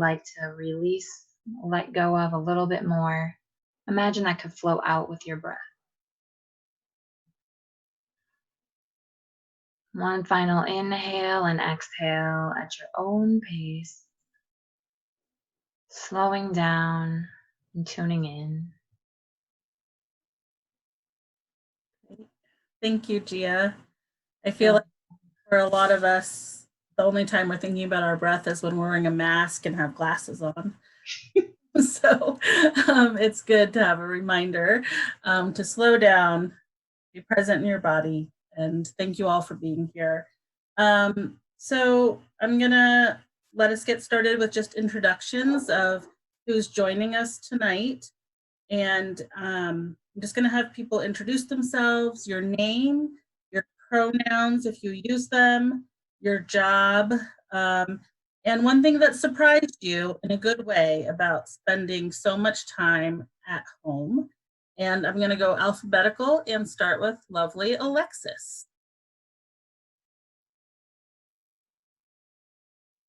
like to release, let go of a little bit more, imagine that could flow out with your breath. One final inhale and exhale at your own pace, slowing down and tuning in. Thank you, Gia. I feel like for a lot of us, the only time we're thinking about our breath is when we're wearing a mask and have glasses on. So it's good to have a reminder to slow down, be present in your body, and thank you all for being here. So I'm gonna let us get started with just introductions of who's joining us tonight. And I'm just gonna have people introduce themselves, your name, your pronouns if you use them, your job, and one thing that surprised you in a good way about spending so much time at home. And I'm gonna go alphabetical and start with lovely Alexxis.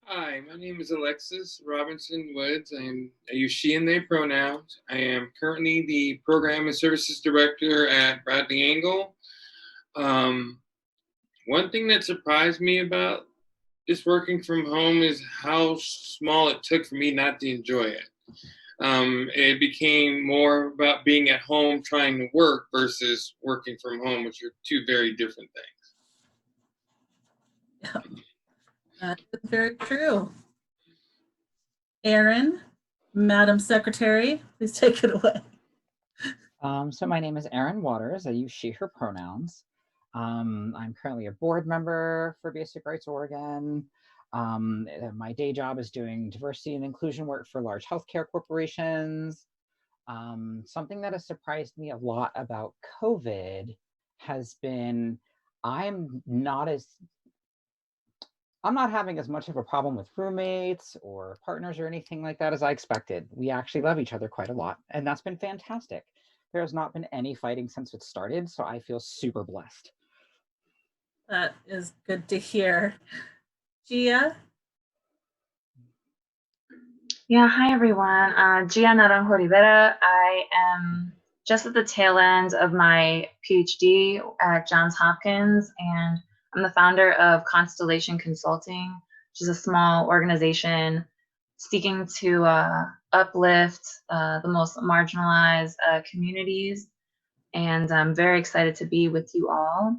Hi, my name is Alexxis Robinson Woods. I use she and they pronouns. I am currently the Program and Services Director at Bradley Angle. One thing that surprised me about just working from home is how small it took for me not to enjoy it. It became more about being at home trying to work versus working from home, which are two very different things. Yeah. That's very true. Erin, Madam Secretary, please take it away. So my name is Erin Waters. I use she, her pronouns. I'm currently a board member for Basic Rights Oregon. My day job is doing diversity and inclusion work for large healthcare corporations. Something that has surprised me a lot about COVID has been I'm not having as much of a problem with roommates or partners or anything like that as I expected. We actually love each other quite a lot, and that's been fantastic. There has not been any fighting since it started, so I feel super blessed. That is good to hear. Gia? Yeah, hi everyone. Gia Naranjo-Rivera. I am just at the tail end of my PhD at Johns Hopkins, and I'm the founder of Constellation Consulting, which is a small organization seeking to uplift the most marginalized communities. And I'm very excited to be with you all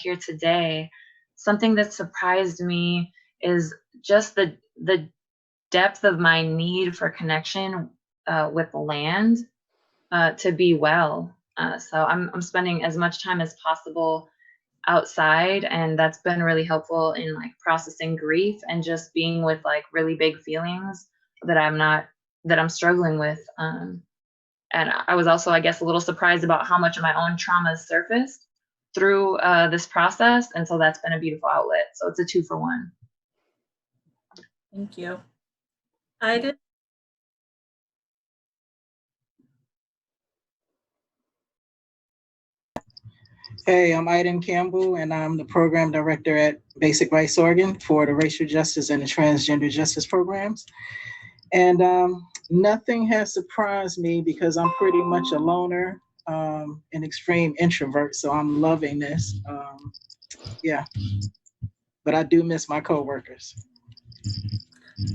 here today. Something that surprised me is just the depth of my need for connection with the land to be well. So I'm spending as much time as possible outside, and that's been really helpful in like processing grief and just being with like really big feelings that I'm struggling with. And I was also, I guess, a little surprised about how much of my own traumas surfaced through this process, and so that's been a beautiful outlet. So it's a 2-for-1. Thank you. Iden? Hey, I'm Iden Campbell, and I'm the program director at Basic Rights Oregon for the Racial Justice and the Transgender Justice programs. And nothing has surprised me because I'm pretty much a loner, an extreme introvert, so I'm loving this. Yeah, but I do miss my coworkers.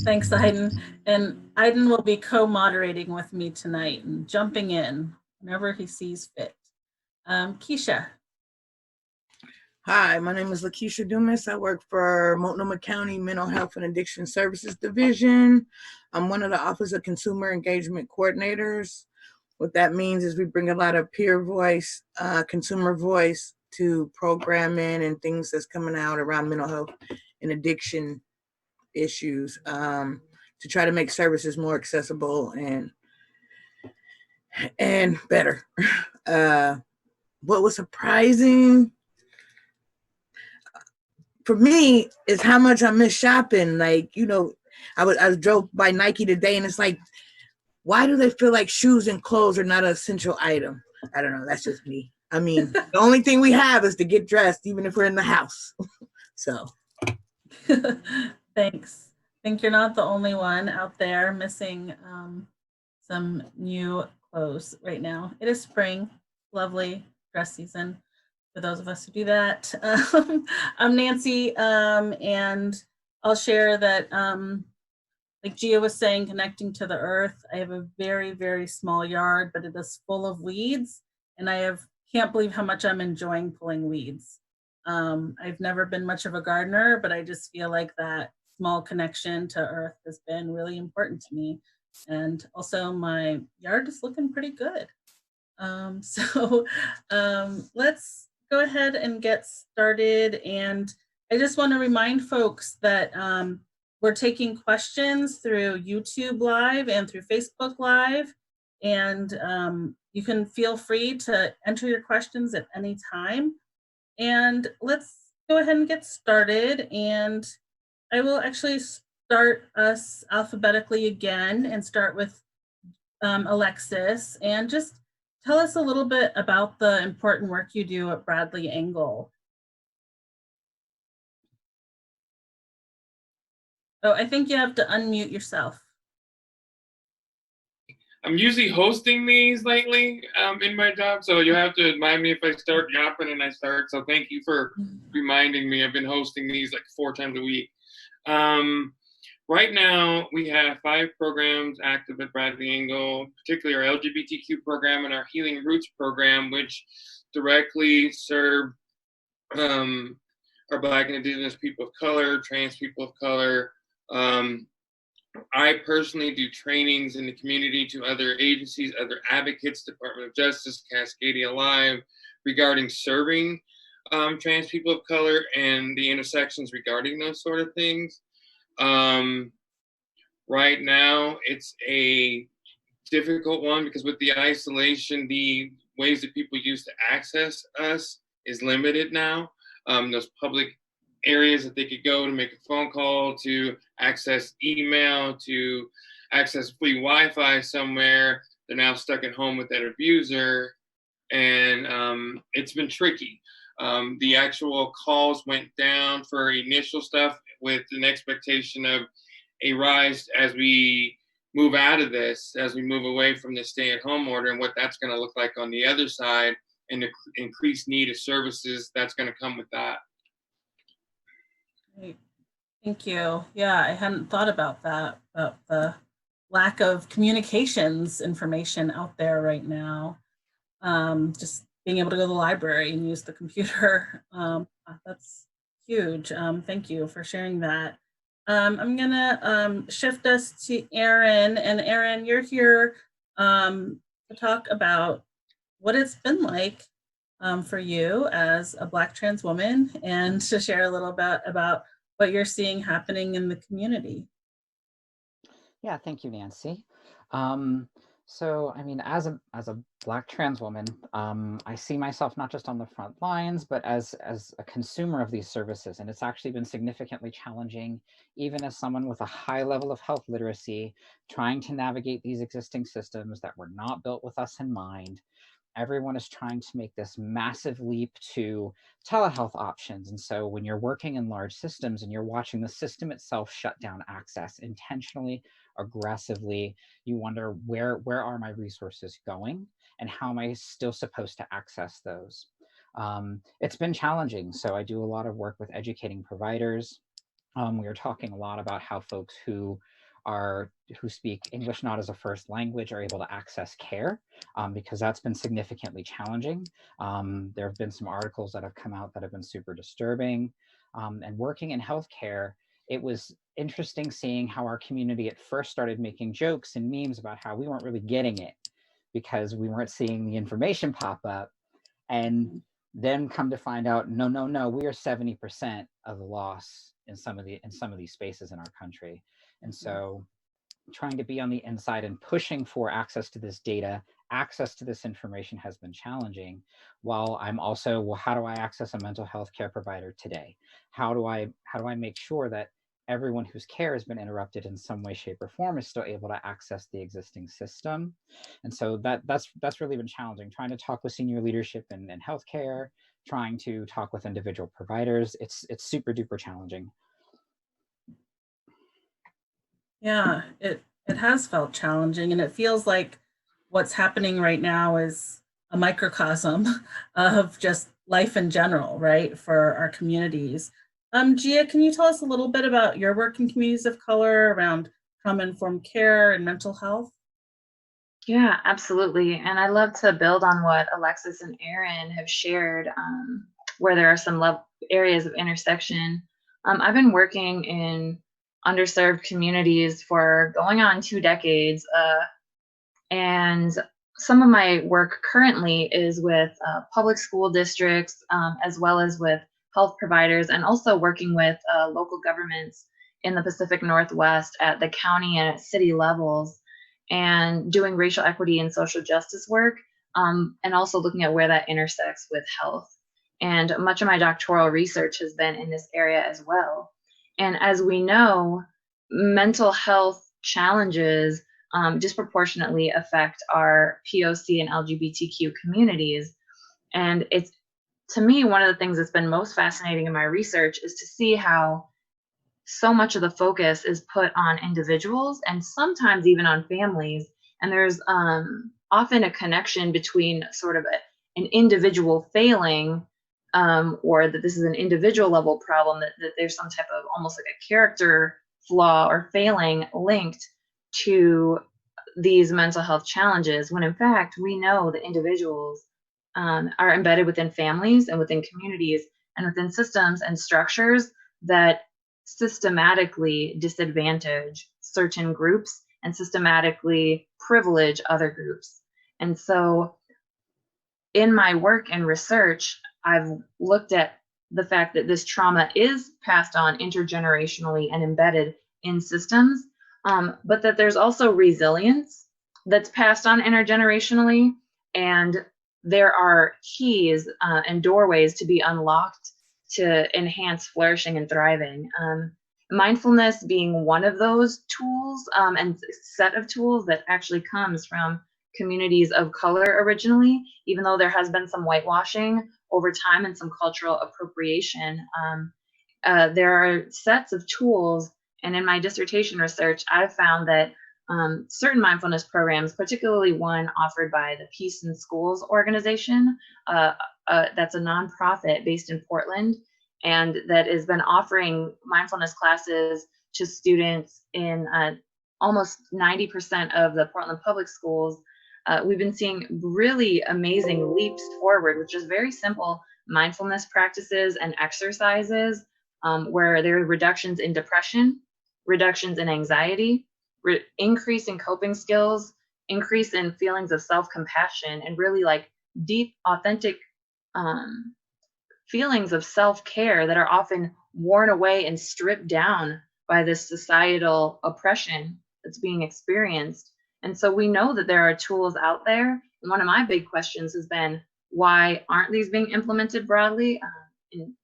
Thanks, Iden. And Iden will be co-moderating with me tonight and jumping in whenever he sees fit. Keisha. Hi, my name is LaKeesha Dumas. I work for Multnomah County Mental Health and Addiction Services Division. I'm one of the Office of Consumer Engagement Coordinators. What that means is we bring a lot of peer voice, consumer voice to programming and things that's coming out around mental health and addiction issues to try to make services more accessible and better. What was surprising for me is how much I miss shopping. Like, you know, I drove by Nike today and it's like, why do they feel like shoes and clothes are not an essential item? I don't know. That's just me. I mean, the only thing we have is to get dressed, even if we're in the house. So. Thanks. think you're not the only one out there missing some new clothes right now. It is spring, lovely dress season for those of us who do that. I'm Nancy, and I'll share that, like Gia was saying, connecting to the earth, I have a very, very small yard, but it is full of weeds, and can't believe how much I'm enjoying pulling weeds. I've never been much of a gardener, but I just feel like that small connection to earth has been really important to me. And also my yard is looking pretty good. Let's go ahead and get started. And I just want to remind folks that we're taking questions through YouTube Live and through Facebook Live. And you can feel free to enter your questions at any time. And let's go ahead and get started. And I will actually start us alphabetically again and start with Alexxis, and just tell us a little bit about the important work you do at Bradley Angle. Oh, I think you have to unmute yourself. I'm usually hosting these lately in my job, so you have to remind me if I start yapping and I start. So thank you for reminding me. I've been hosting these like 4 times a week. Right now, we have 5 programs active at Bradley Angle, particularly our LGBTQ program and our Healing Roots program, which directly serve our Black and Indigenous people of color, trans people of color. I personally do trainings in the community to other agencies, other advocates, Department of Justice, Cascadia Live, regarding serving trans people of color and the intersections regarding those sort of things. Right now, it's a difficult one because with the isolation, the ways that people use to access us is limited now. Those public areas that they could go to make a phone call, to access email, to access free Wi-Fi somewhere, they're now stuck at home with that abuser, and it's been tricky. The actual calls went down for initial stuff with an expectation of a rise as we move out of this, as we move away from the stay-at-home order, and what that's going to look like on the other side, and the increased need of services that's going to come with that. Great. Thank you. Yeah, I hadn't thought about that, about the lack of communications information out there right now. Just being able to go to the library and use the computer. That's huge. Thank you for sharing that. I'm gonna shift us to Erin, and Erin, you're here to talk about what it's been like for you as a Black trans woman, and to share a little bit about what you're seeing happening in the community. Yeah, thank you, Nancy. So, I mean, as a Black trans woman, I see myself not just on the front lines, but as a consumer of these services. And it's actually been significantly challenging, even as someone with a high level of health literacy, trying to navigate these existing systems that were not built with us in mind. Everyone is trying to make this massive leap to telehealth options. And so when you're working in large systems and you're watching the system itself shut down access intentionally, aggressively, you wonder, where are my resources going and how am I still supposed to access those? It's been challenging. So I do a lot of work with educating providers. We are talking a lot about how folks who speak English not as a first language are able to access care, because that's been significantly challenging. There have been some articles that have come out that have been super disturbing. And working in healthcare, it was interesting seeing how our community at first started making jokes and memes about how we weren't really getting it because we weren't seeing the information pop up. And then come to find out, no, we are 70% of the loss in some of these spaces in our country. And so trying to be on the inside and pushing for access to this data, access to this information has been challenging, while I'm also, well, how do I access a mental health care provider today? How do I make sure that everyone whose care has been interrupted in some way, shape, or form is still able to access the existing system? And so that's really been challenging, trying to talk with senior leadership in healthcare, trying to talk with individual providers. It's super duper challenging. Yeah, it has felt challenging, and it feels like what's happening right now is a microcosm of just life in general, right, for our communities. Gia, can you tell us a little bit about your work in communities of color around trauma-informed care and mental health? Yeah, absolutely. And I love to build on what Alexxis and Aaron have shared, where there are some areas of intersection. I've been working in underserved communities for going on 2 decades, and some of my work currently is with public school districts, as well as with health providers, and also working with local governments in the Pacific Northwest at the county and at city levels, and doing racial equity and social justice work, and also looking at where that intersects with health. And much of my doctoral research has been in this area as well. And as we know, mental health challenges disproportionately affect our POC and LGBTQ communities. And it's, to me, one of the things that's been most fascinating in my research is to see how so much of the focus is put on individuals and sometimes even on families. And there's often a connection between sort of an individual failing, or that this is an individual level problem, that there's some type of almost like a character flaw or failing linked to these mental health challenges, when in fact we know that individuals are embedded within families and within communities and within systems and structures that systematically disadvantage certain groups and systematically privilege other groups. And so in my work and research, I've looked at the fact that this trauma is passed on intergenerationally and embedded in systems, but that there's also resilience that's passed on intergenerationally, and there are keys and doorways to be unlocked to enhance flourishing and thriving. Mindfulness being one of those tools, and set of tools that actually comes from communities of color originally, even though there has been some whitewashing over time and some cultural appropriation. There are sets of tools, and in my dissertation research, I've found that certain mindfulness programs, particularly one offered by the Peace in Schools organization, that's a nonprofit based in Portland, and that has been offering mindfulness classes to students in almost 90% of the Portland public schools. We've been seeing really amazing leaps forward, which is very simple mindfulness practices and exercises, where there are reductions in depression, reductions in anxiety, increase in coping skills, increase in feelings of self-compassion, and really like deep, authentic feelings of self-care that are often worn away and stripped down by this societal oppression that's being experienced. And so we know that there are tools out there. And one of my big questions has been, why aren't these being implemented broadly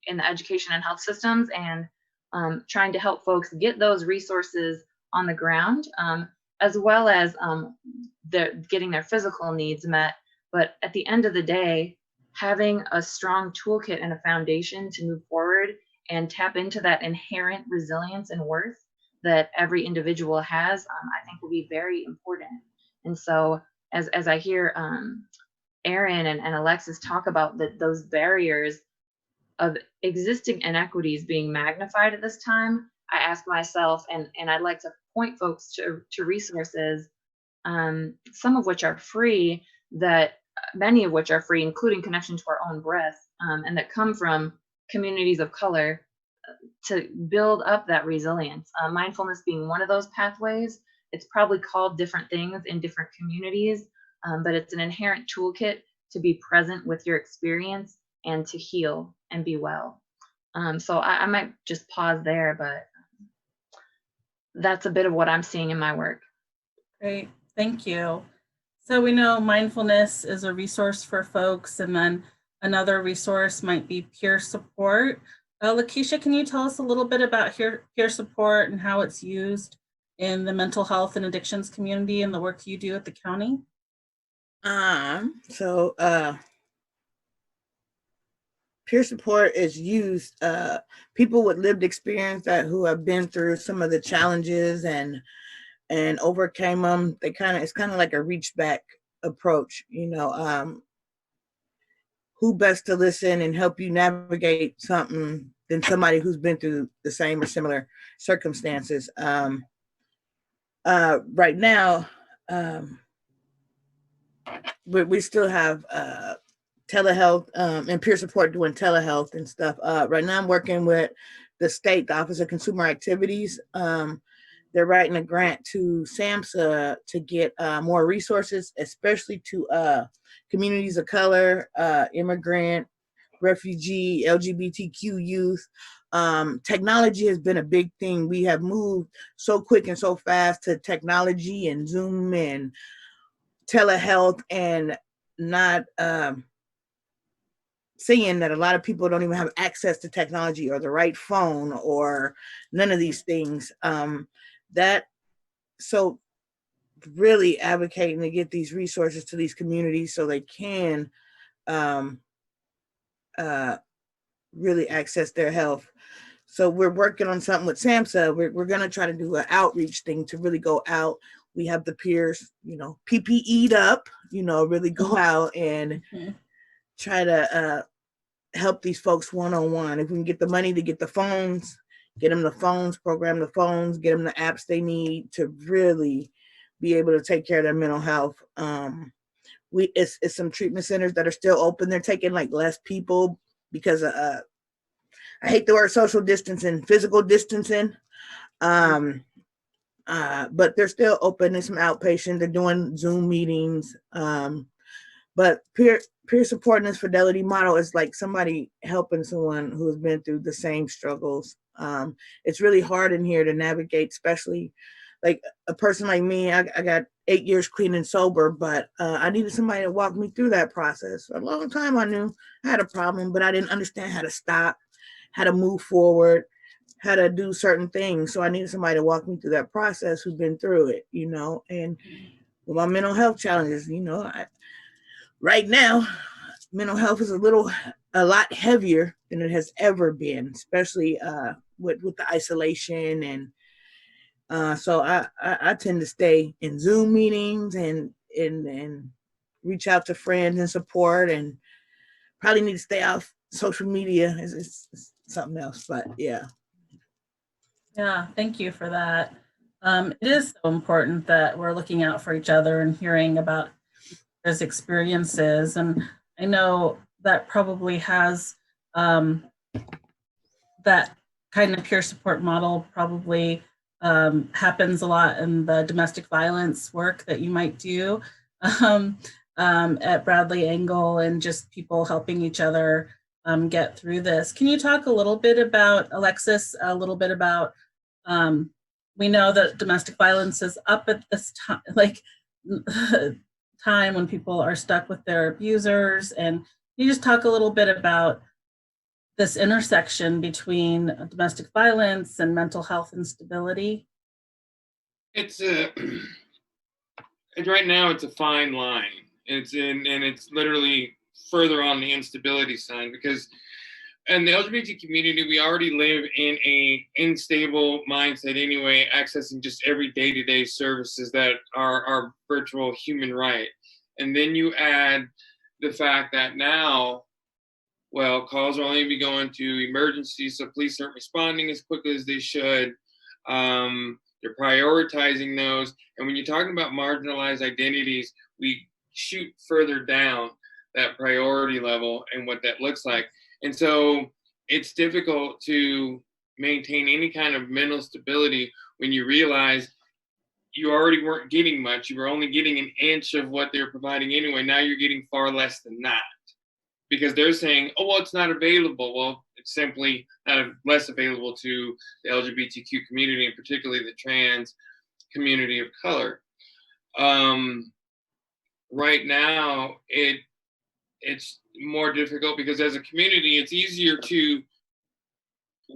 in the education and health systems, and trying to help folks get those resources on the ground, as well as getting their physical needs met. But at the end of the day, having a strong toolkit and a foundation to move forward and tap into that inherent resilience and worth that every individual has, I think will be very important. And so as I hear Aaron and Alexxis talk about those barriers of existing inequities being magnified at this time, I ask myself, and I'd like to point folks to resources, some of which are free, that many of which are free, including connection to our own breath, and that come from communities of color, to build up that resilience. Mindfulness being one of those pathways. It's probably called different things in different communities, but it's an inherent toolkit to be present with your experience and to heal and be well. So I might just pause there, but that's a bit of what I'm seeing in my work. Great, thank you. So we know mindfulness is a resource for folks, and then another resource might be peer support. LaKeesha, can you tell us a little bit about peer support and how it's used in the mental health and addictions community and the work you do at the county? Peer support is used, people with lived experience who have been through some of the challenges and and overcame them. It's kind of like a reach back approach, you know, who best to listen and help you navigate something than somebody who's been through the same or similar circumstances. Right now, we still have telehealth and peer support doing telehealth and stuff. Right now I'm working with the state, the Office of Consumer Activities. They're writing a grant to SAMHSA to get more resources, especially to communities of color, immigrant, refugee, LGBTQ youth. Technology has been a big thing. We have moved so quick and so fast to technology and Zoom and telehealth, and not seeing that a lot of people don't even have access to technology or the right phone or none of these things. So really advocating to get these resources to these communities so they can really access their health. So we're working on something with SAMHSA. We're going to try to do an outreach thing to really go out. We have the peers, you know, PPE'd up, you know, really go out and try to help these folks one-on-one. If we can get the money to get the phones, get them the phones, program the phones, get them the apps they need to really be able to take care of their mental health. It's some treatment centers that are still open. They're taking like less people because I hate the word social distancing, physical distancing. But they're still open. There's some outpatient. They're doing Zoom meetings. But peer support in this fidelity model is like somebody helping someone who has been through the same struggles. It's really hard in here to navigate, especially like a person like me. I got 8 years clean and sober, but I needed somebody to walk me through that process. For a long time I knew I had a problem, but I didn't understand how to stop, how to move forward, how to do certain things. So I needed somebody to walk me through that process who's been through it, you know. And with my mental health challenges, you know, right now, mental health is a lot heavier than it has ever been, especially with the isolation. And so I tend to stay in Zoom meetings and reach out to friends and support, and probably need to stay off social media. It's something else, but yeah. Yeah, thank you for that. It is so important that we're looking out for each other and hearing about those experiences. And I know that probably has that kind of peer support model probably happens a lot in the domestic violence work that you might do at Bradley Angle, and just people helping each other get through this. Can you talk a little bit about, Alexxis, we know that domestic violence is up at this time, like time when people are stuck with their abusers. And can you just talk a little bit about this intersection between domestic violence and mental health instability? It's right now it's a fine line. It's literally further on the instability side, because in the LGBT community, we already live in a unstable mindset anyway, accessing just every day-to-day services that are our virtual human right. And then you add the fact that now, well, calls will only be going to emergencies, so police aren't responding as quickly as they should. They're prioritizing those. And when you're talking about marginalized identities, we shoot further down that priority level and what that looks like. And so it's difficult to maintain any kind of mental stability when you realize you already weren't getting much. You were only getting an inch of what they're providing anyway. Now you're getting far less than that, because they're saying, oh, well, it's not available. Well, it's simply not less available to the LGBTQ community, and particularly the trans community of color. Right now, it's more difficult because as a community, it's easier to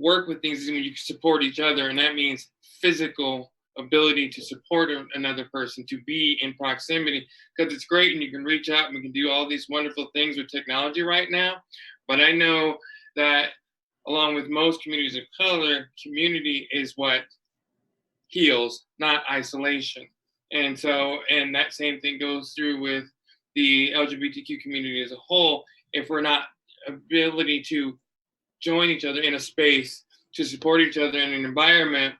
work with things when you support each other. And that means physical ability to support another person, to be in proximity, because it's great and you can reach out and we can do all these wonderful things with technology right now. But I know that along with most communities of color, community is what heals, not isolation. And so, and that same thing goes through with the LGBTQ community as a whole. If we're not ability to join each other in a space, to support each other in an environment,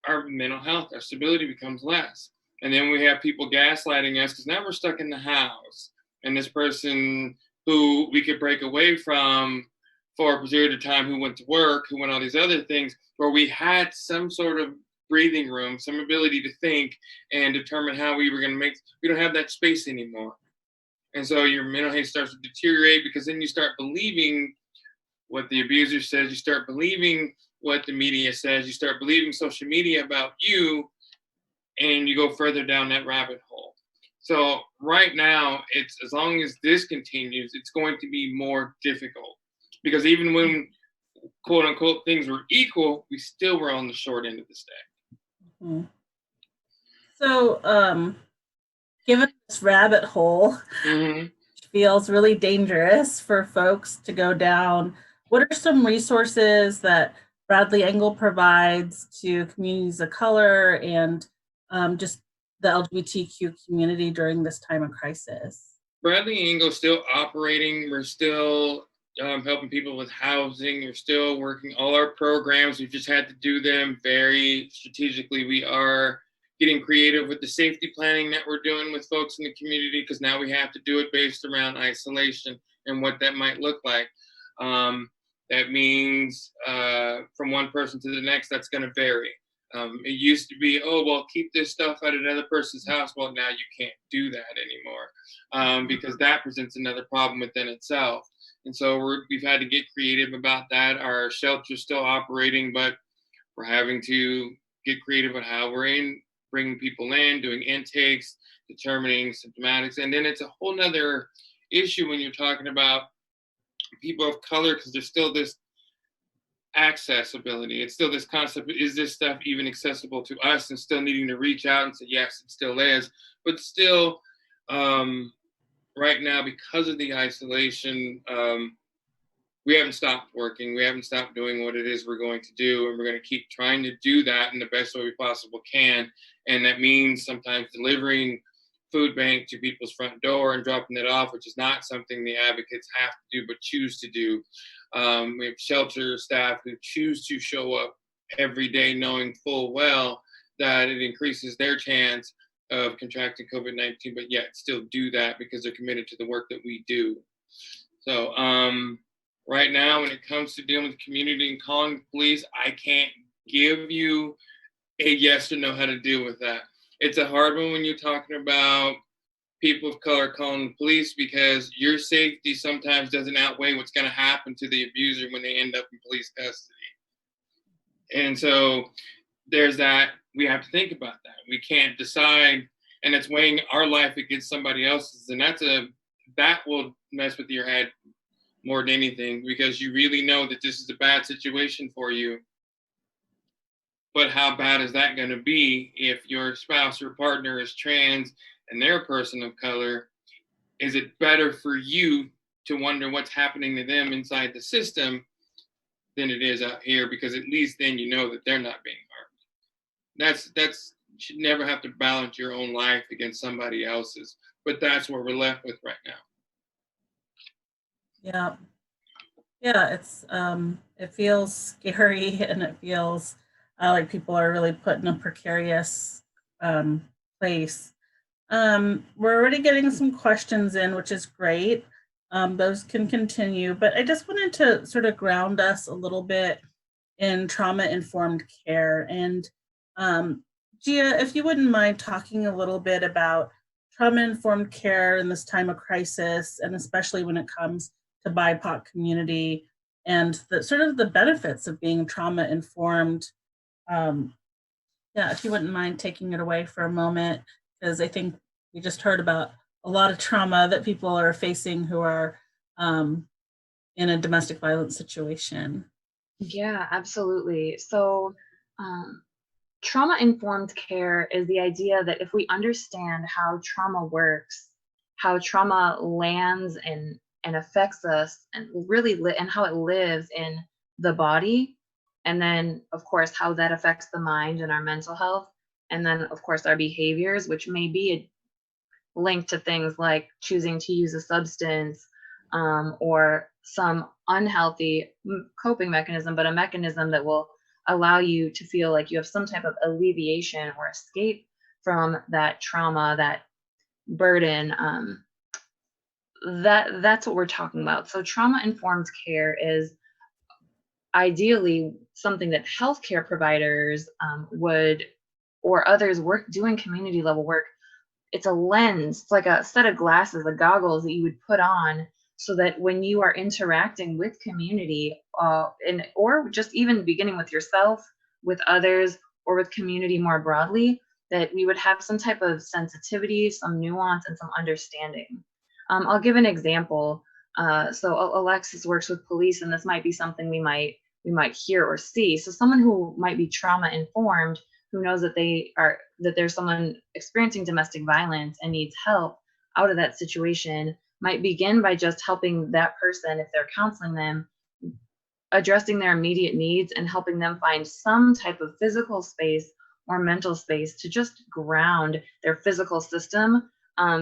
our mental health, our stability becomes less. And then we have people gaslighting us because now we're stuck in the house. And this person who we could break away from for a period of time, who went to work, who went all these other things, where we had some sort of breathing room, some ability to think and determine how we were going to make, we don't have that space anymore. And so your mental health starts to deteriorate, because then you start believing what the abuser says, you start believing what the media says, you start believing social media about you, and you go further down that rabbit hole. So right now, it's, as long as this continues, it's going to be more difficult, because even when quote unquote things were equal, we still were on the short end of the stick. Mm-hmm. So given this rabbit hole, Mm-hmm. feels really dangerous for folks to go down, what are some resources that Bradley Engel provides to communities of color and just the LGBTQ community during this time of crisis? Bradley Engel is still operating. We're still helping people with housing. We're still working all our programs. We've just had to do them very strategically. We are getting creative with the safety planning that we're doing with folks in the community, because now we have to do it based around isolation and what that might look like. That means from one person to the next, that's going to vary. It used to be, oh, well, keep this stuff at another person's house. Well, now you can't do that anymore, because that presents another problem within itself. And so we've had to get creative about that. Our shelter's still operating, but we're having to get creative on how we're bringing people in, doing intakes, determining symptomatics. And then it's a whole nother issue when you're talking about people of color, because there's still this accessibility. It's still this concept, is this stuff even accessible to us, and still needing to reach out and say, yes, it still is. But still, right now, because of the isolation, we haven't stopped working. We haven't stopped doing what it is we're going to do. And we're going to keep trying to do that in the best way we possible can. And that means sometimes delivering food bank to people's front door and dropping it off, which is not something the advocates have to do, but choose to do. We have shelter staff who choose to show up every day knowing full well that it increases their chance of contracting COVID-19, but yet still do that because they're committed to the work that we do. So right now, when it comes to dealing with the community and calling the police, I can't give you a yes or no how to deal with that. It's a hard one when you're talking about people of color calling the police, because your safety sometimes doesn't outweigh what's going to happen to the abuser when they end up in police custody. And so there's that. We have to think about that. We can't decide, and it's weighing our life against somebody else's, and that will mess with your head more than anything, because you really know that this is a bad situation for you. But how bad is that going to be if your spouse or partner is trans and they're a person of color? Is it better for you to wonder what's happening to them inside the system than it is out here? Because at least then you know that they're not being harmed. That's you should never have to balance your own life against somebody else's. But that's what we're left with right now. Yeah, it's it feels scary, and it feels like people are really put in a precarious place. We're already getting some questions in, which is great. Those can continue, but I just wanted to sort of ground us a little bit in trauma-informed care. And Gia, if you wouldn't mind talking a little bit about trauma-informed care in this time of crisis, and especially when it comes to BIPOC community and the sort of the benefits of being trauma-informed. Yeah, if you wouldn't mind taking it away for a moment, because I think we just heard about a lot of trauma that people are facing who are in a domestic violence situation. Yeah, absolutely. So trauma-informed care is the idea that if we understand how trauma works, how trauma lands and affects us, and really and how it lives in the body, And then, of course, how that affects the mind and our mental health. And then, of course, our behaviors, which may be linked to things like choosing to use a substance, or some unhealthy coping mechanism, but a mechanism that will allow you to feel like you have some type of alleviation or escape from that trauma, that burden. That's what we're talking about. So trauma-informed care is ideally something that healthcare providers would, or others doing community level work. It's a lens, it's like a set of glasses, the goggles that you would put on, so that when you are interacting with community, or just even beginning with yourself, with others, or with community more broadly, that we would have some type of sensitivity, some nuance, and some understanding. I'll give an example. So Alexxis works with police, and this might be something we might hear or see. So someone who might be trauma informed, who knows that there's someone experiencing domestic violence and needs help out of that situation, might begin by just helping that person, if they're counseling them, addressing their immediate needs and helping them find some type of physical space or mental space to just ground their physical system.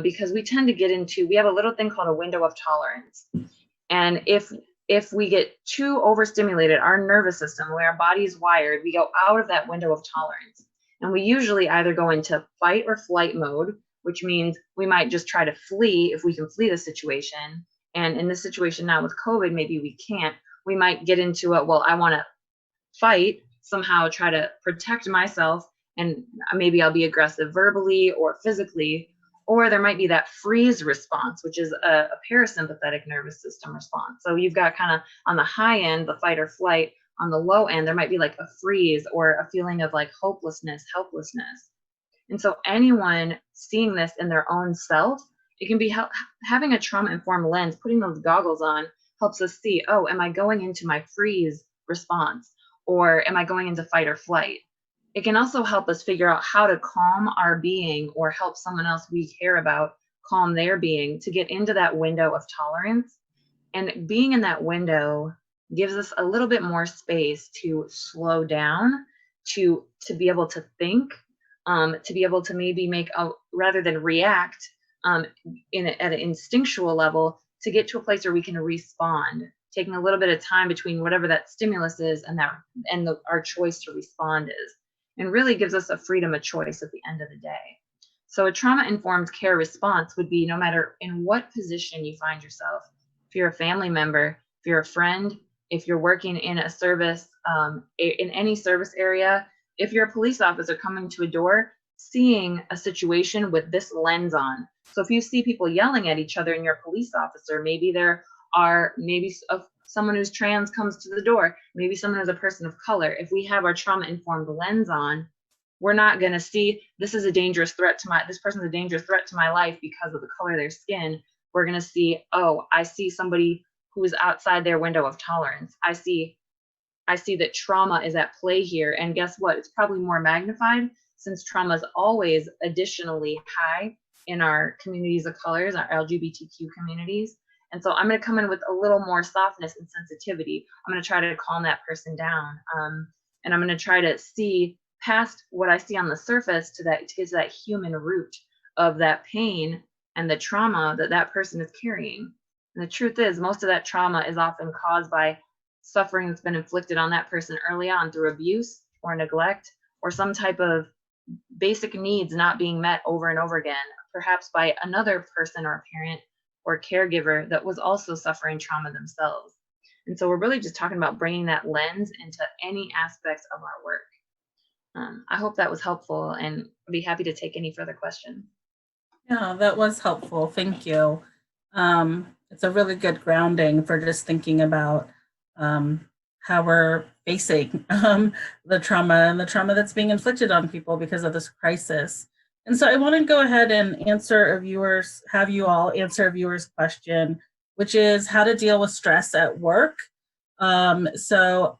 Because we tend to we have a little thing called a window of tolerance. And if we get too overstimulated, our nervous system, the way our body is wired, we go out of that window of tolerance. And we usually either go into fight or flight mode, which means we might just try to flee if we can flee the situation. And in this situation now with COVID, maybe we can't. We might get into it, well, I want to fight, somehow try to protect myself, and maybe I'll be aggressive verbally or physically. Or there might be that freeze response, which is a parasympathetic nervous system response. So you've got kind of on the high end, the fight or flight. On the low end, there might be like a freeze or a feeling of like hopelessness, helplessness. And so anyone seeing this in their own self, it can be having a trauma-informed lens, putting those goggles on, helps us see, oh, am I going into my freeze response? Or am I going into fight or flight? It can also help us figure out how to calm our being, or help someone else we care about calm their being, to get into that window of tolerance. And being in that window gives us a little bit more space to slow down, to be able to think, to be able to maybe rather than react at an instinctual level, to get to a place where we can respond, taking a little bit of time between whatever that stimulus is and our choice to respond is. And really gives us a freedom of choice at the end of the day. So a trauma-informed care response would be, no matter in what position you find yourself, if you're a family member, if you're a friend, if you're working in a service, in any service area, if you're a police officer coming to a door, seeing a situation with this lens on. So if you see people yelling at each other and you're a police officer, maybe someone who's trans comes to the door, maybe someone who's a person of color. If we have our trauma-informed lens on, we're not going to see this person's a dangerous threat to my life because of the color of their skin. We're going to see, oh, I see somebody who is outside their window of tolerance. I see that trauma is at play here. And guess what? It's probably more magnified, since trauma is always additionally high in our communities of colors, our LGBTQ communities. And so I'm going to come in with a little more softness and sensitivity. I'm going to try to calm that person down. And I'm going to try to see past what I see on the surface to get to that human root of that pain and the trauma that person is carrying. And the truth is, most of that trauma is often caused by suffering that's been inflicted on that person early on through abuse or neglect, or some type of basic needs not being met over and over again, perhaps by another person or a parent or caregiver that was also suffering trauma themselves. And so we're really just talking about bringing that lens into any aspects of our work. I hope that was helpful, and I'd be happy to take any further questions. Yeah, that was helpful. Thank you. It's a really good grounding for just thinking about how we're facing the trauma that's being inflicted on people because of this crisis. And so I want to go ahead and have you all answer a viewer's question, which is how to deal with stress at work. So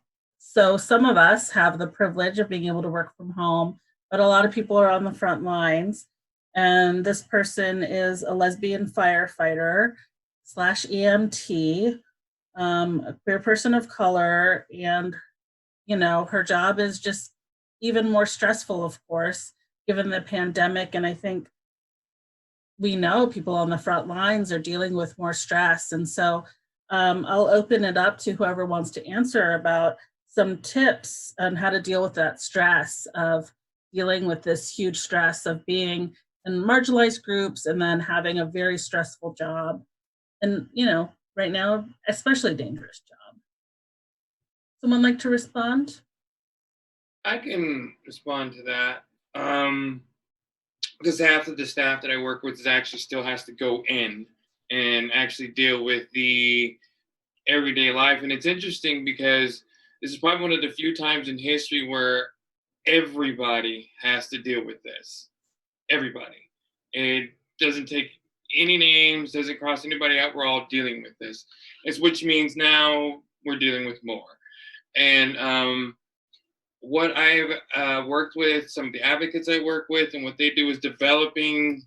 some of us have the privilege of being able to work from home, but a lot of people are on the front lines. And this person is a lesbian firefighter / EMT, a queer person of color, and you know, her job is just even more stressful, of course, given the pandemic. And I think we know people on the front lines are dealing with more stress. And so I'll open it up to whoever wants to answer about some tips on how to deal with that stress of dealing with this huge stress of being in marginalized groups and then having a very stressful job. And, you know, right now, especially a dangerous job. Someone like to respond? I can respond to that. Because half of the staff that I work with is actually still has to go in and actually deal with the everyday life. And it's interesting because this is probably one of the few times in history where everybody has to deal with this. Everybody. It doesn't take any names, doesn't cross anybody out. We're all dealing with this. Which means now we're dealing with more. And what I've worked with, some of the advocates I work with, and what they do is developing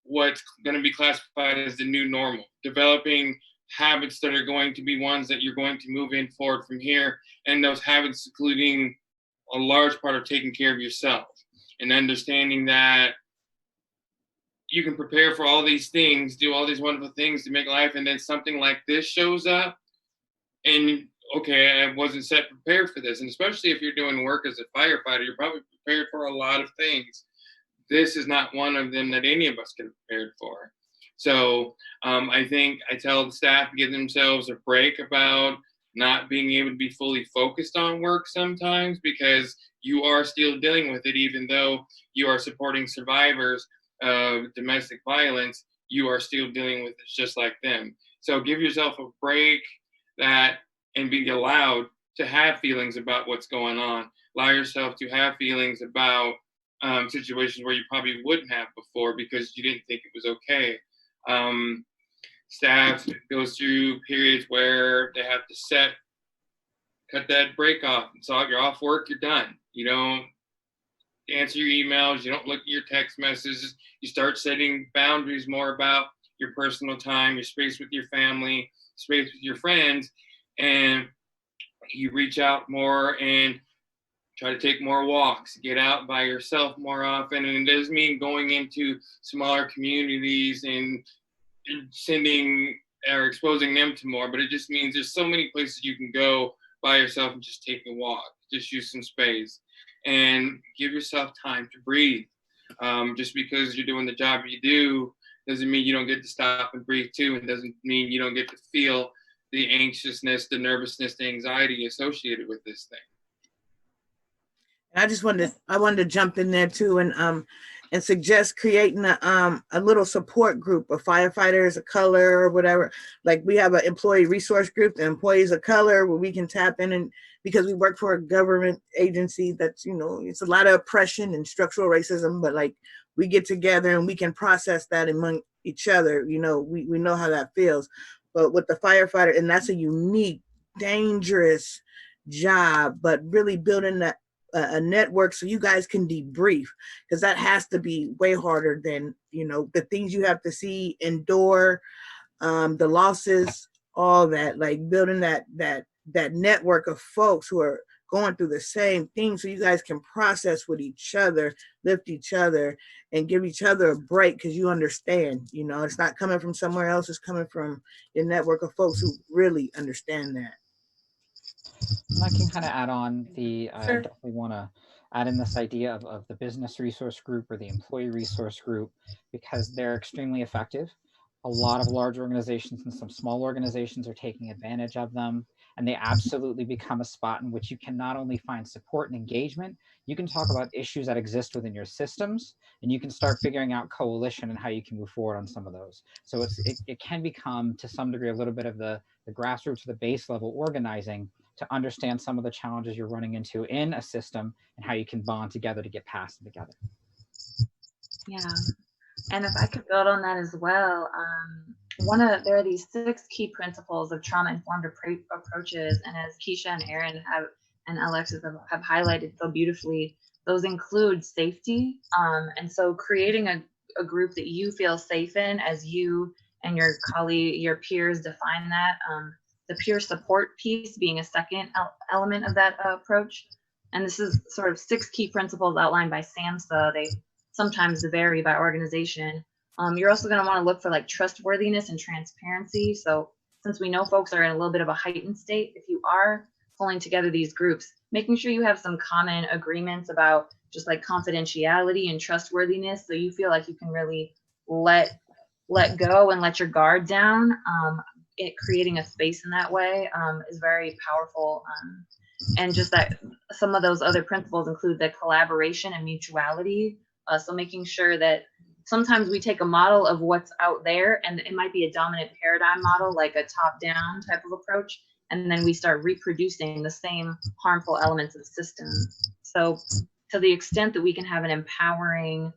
what's going to be classified as the new normal, developing habits that are going to be ones that you're going to move in forward from here. And those habits, including a large part of taking care of yourself and understanding that you can prepare for all these things, do all these wonderful things to make life. And then something like this shows up and okay, I wasn't prepared for this. And especially if you're doing work as a firefighter, you're probably prepared for a lot of things. This is not one of them that any of us get prepared for. So I think I tell the staff to give themselves a break about not being able to be fully focused on work sometimes, because you are still dealing with it, even though you are supporting survivors of domestic violence, you are still dealing with it just like them. So give yourself a break and be allowed to have feelings about what's going on. Allow yourself to have feelings about situations where you probably wouldn't have before because you didn't think it was okay. Staff goes through periods where they have to cut that break off. So you're off work, you're done. You don't answer your emails, you don't look at your text messages. You start setting boundaries more about your personal time, your space with your family, space with your friends, and you reach out more and try to take more walks, get out by yourself more often. And it doesn't mean going into smaller communities and sending or exposing them to more, but it just means there's so many places you can go by yourself and just take a walk, just use some space and give yourself time to breathe. Just because you're doing the job you do doesn't mean you don't get to stop and breathe too, and doesn't mean you don't get to feel the anxiousness, the nervousness, the anxiety associated with this thing. I wanted to jump in there too and suggest creating a little support group of firefighters of color or whatever. Like we have an employee resource group, the employees of color, where we can tap in, and because we work for a government agency that's, you know, it's a lot of oppression and structural racism, but like we get together and we can process that among each other. You know, we know how that feels. But with the firefighter, and that's a unique, dangerous job, but really building that a network so you guys can debrief, because that has to be way harder than, you know, the things you have to see, endure, the losses, all that, like building that network of folks who are going through the same thing so you guys can process with each other, lift each other, and give each other a break, because you understand, you know, it's not coming from somewhere else, it's coming from your network of folks who really understand that. And I can kind of add on Sure. I definitely want to add in this idea of the business resource group or the employee resource group, because they're extremely effective. A lot of large organizations and some small organizations are taking advantage of them, and they absolutely become a spot in which you can not only find support and engagement, you can talk about issues that exist within your systems, and you can start figuring out coalition and how you can move forward on some of those. So it can become, to some degree, a little bit of the grassroots to the base level organizing to understand some of the challenges you're running into in a system and how you can bond together to get past them together. Yeah. And if I could build on that as well, there are these 6 key principles of trauma-informed approaches, and as Keisha and Erin and Alexxis have highlighted so beautifully, those include safety. And so creating a group that you feel safe in, as you and your peers define that, the peer support piece being a second element of that approach. And this is sort of 6 key principles outlined by SAMHSA. They sometimes vary by organization. You're also going to want to look for like trustworthiness and transparency. So since we know folks are in a little bit of a heightened state, if you are pulling together these groups, making sure you have some common agreements about just like confidentiality and trustworthiness, so you feel like you can really let go and let your guard down. Creating a space in that way is very powerful. And just that some of those other principles include the collaboration and mutuality. So making sure that sometimes we take a model of what's out there, and it might be a dominant paradigm model, like a top-down type of approach, and then we start reproducing the same harmful elements of the system. So to the extent that we can have an empowering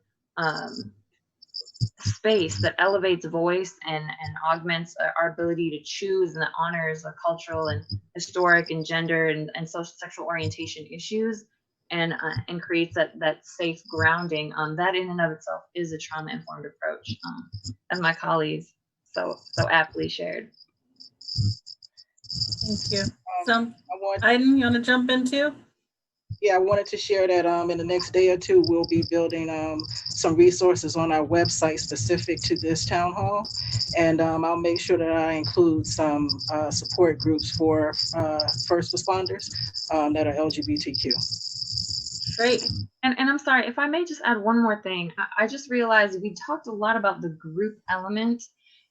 space that elevates voice and augments our ability to choose and that honors the cultural and historic and gender and social sexual orientation issues, and creates that safe grounding, that in and of itself is a trauma-informed approach, as my colleagues so aptly shared. Thank you. So, Aiden, you want to jump in too? Yeah, I wanted to share that in the next day or two, we'll be building some resources on our website specific to this town hall. And I'll make sure that I include some support groups for first responders that are LGBTQ. Great. And I'm sorry, if I may just add one more thing. I just realized we talked a lot about the group element.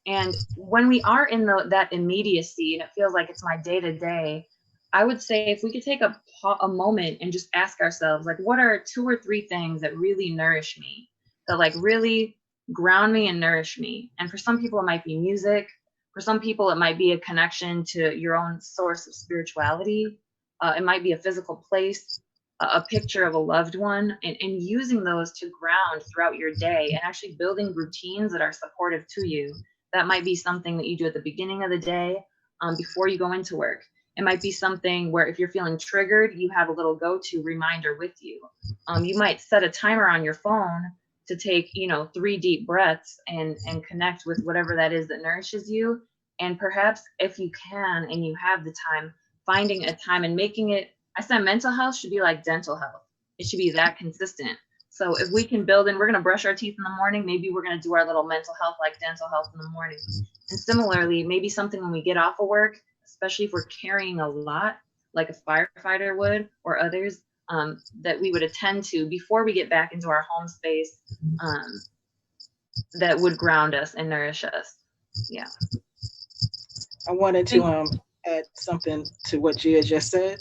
And when we are in that immediacy and it feels like it's my day-to-day, I would say if we could take a moment and just ask ourselves, like, what are 2 or 3 things that really nourish me, that like really ground me and nourish me? And for some people, it might be music. For some people, it might be a connection to your own source of spirituality. It might be a physical place, a picture of a loved one, and using those to ground throughout your day and actually building routines that are supportive to you. That might be something that you do at the beginning of the day, before you go into work. It might be something where if you're feeling triggered, you have a little go-to reminder with you. You might set a timer on your phone to take, 3 deep breaths and connect with whatever that is that nourishes you. And perhaps if you can and you have the time, finding a time and making it, I said mental health should be like dental health. It should be that consistent. So if we can build in, we're going to brush our teeth in the morning, maybe we're going to do our little mental health like dental health in the morning. And similarly, maybe something when we get off of work, especially if we're carrying a lot, like a firefighter would or others, that we would attend to before we get back into our home space, that would ground us and nourish us. Yeah. I wanted to add something to what Gia just said.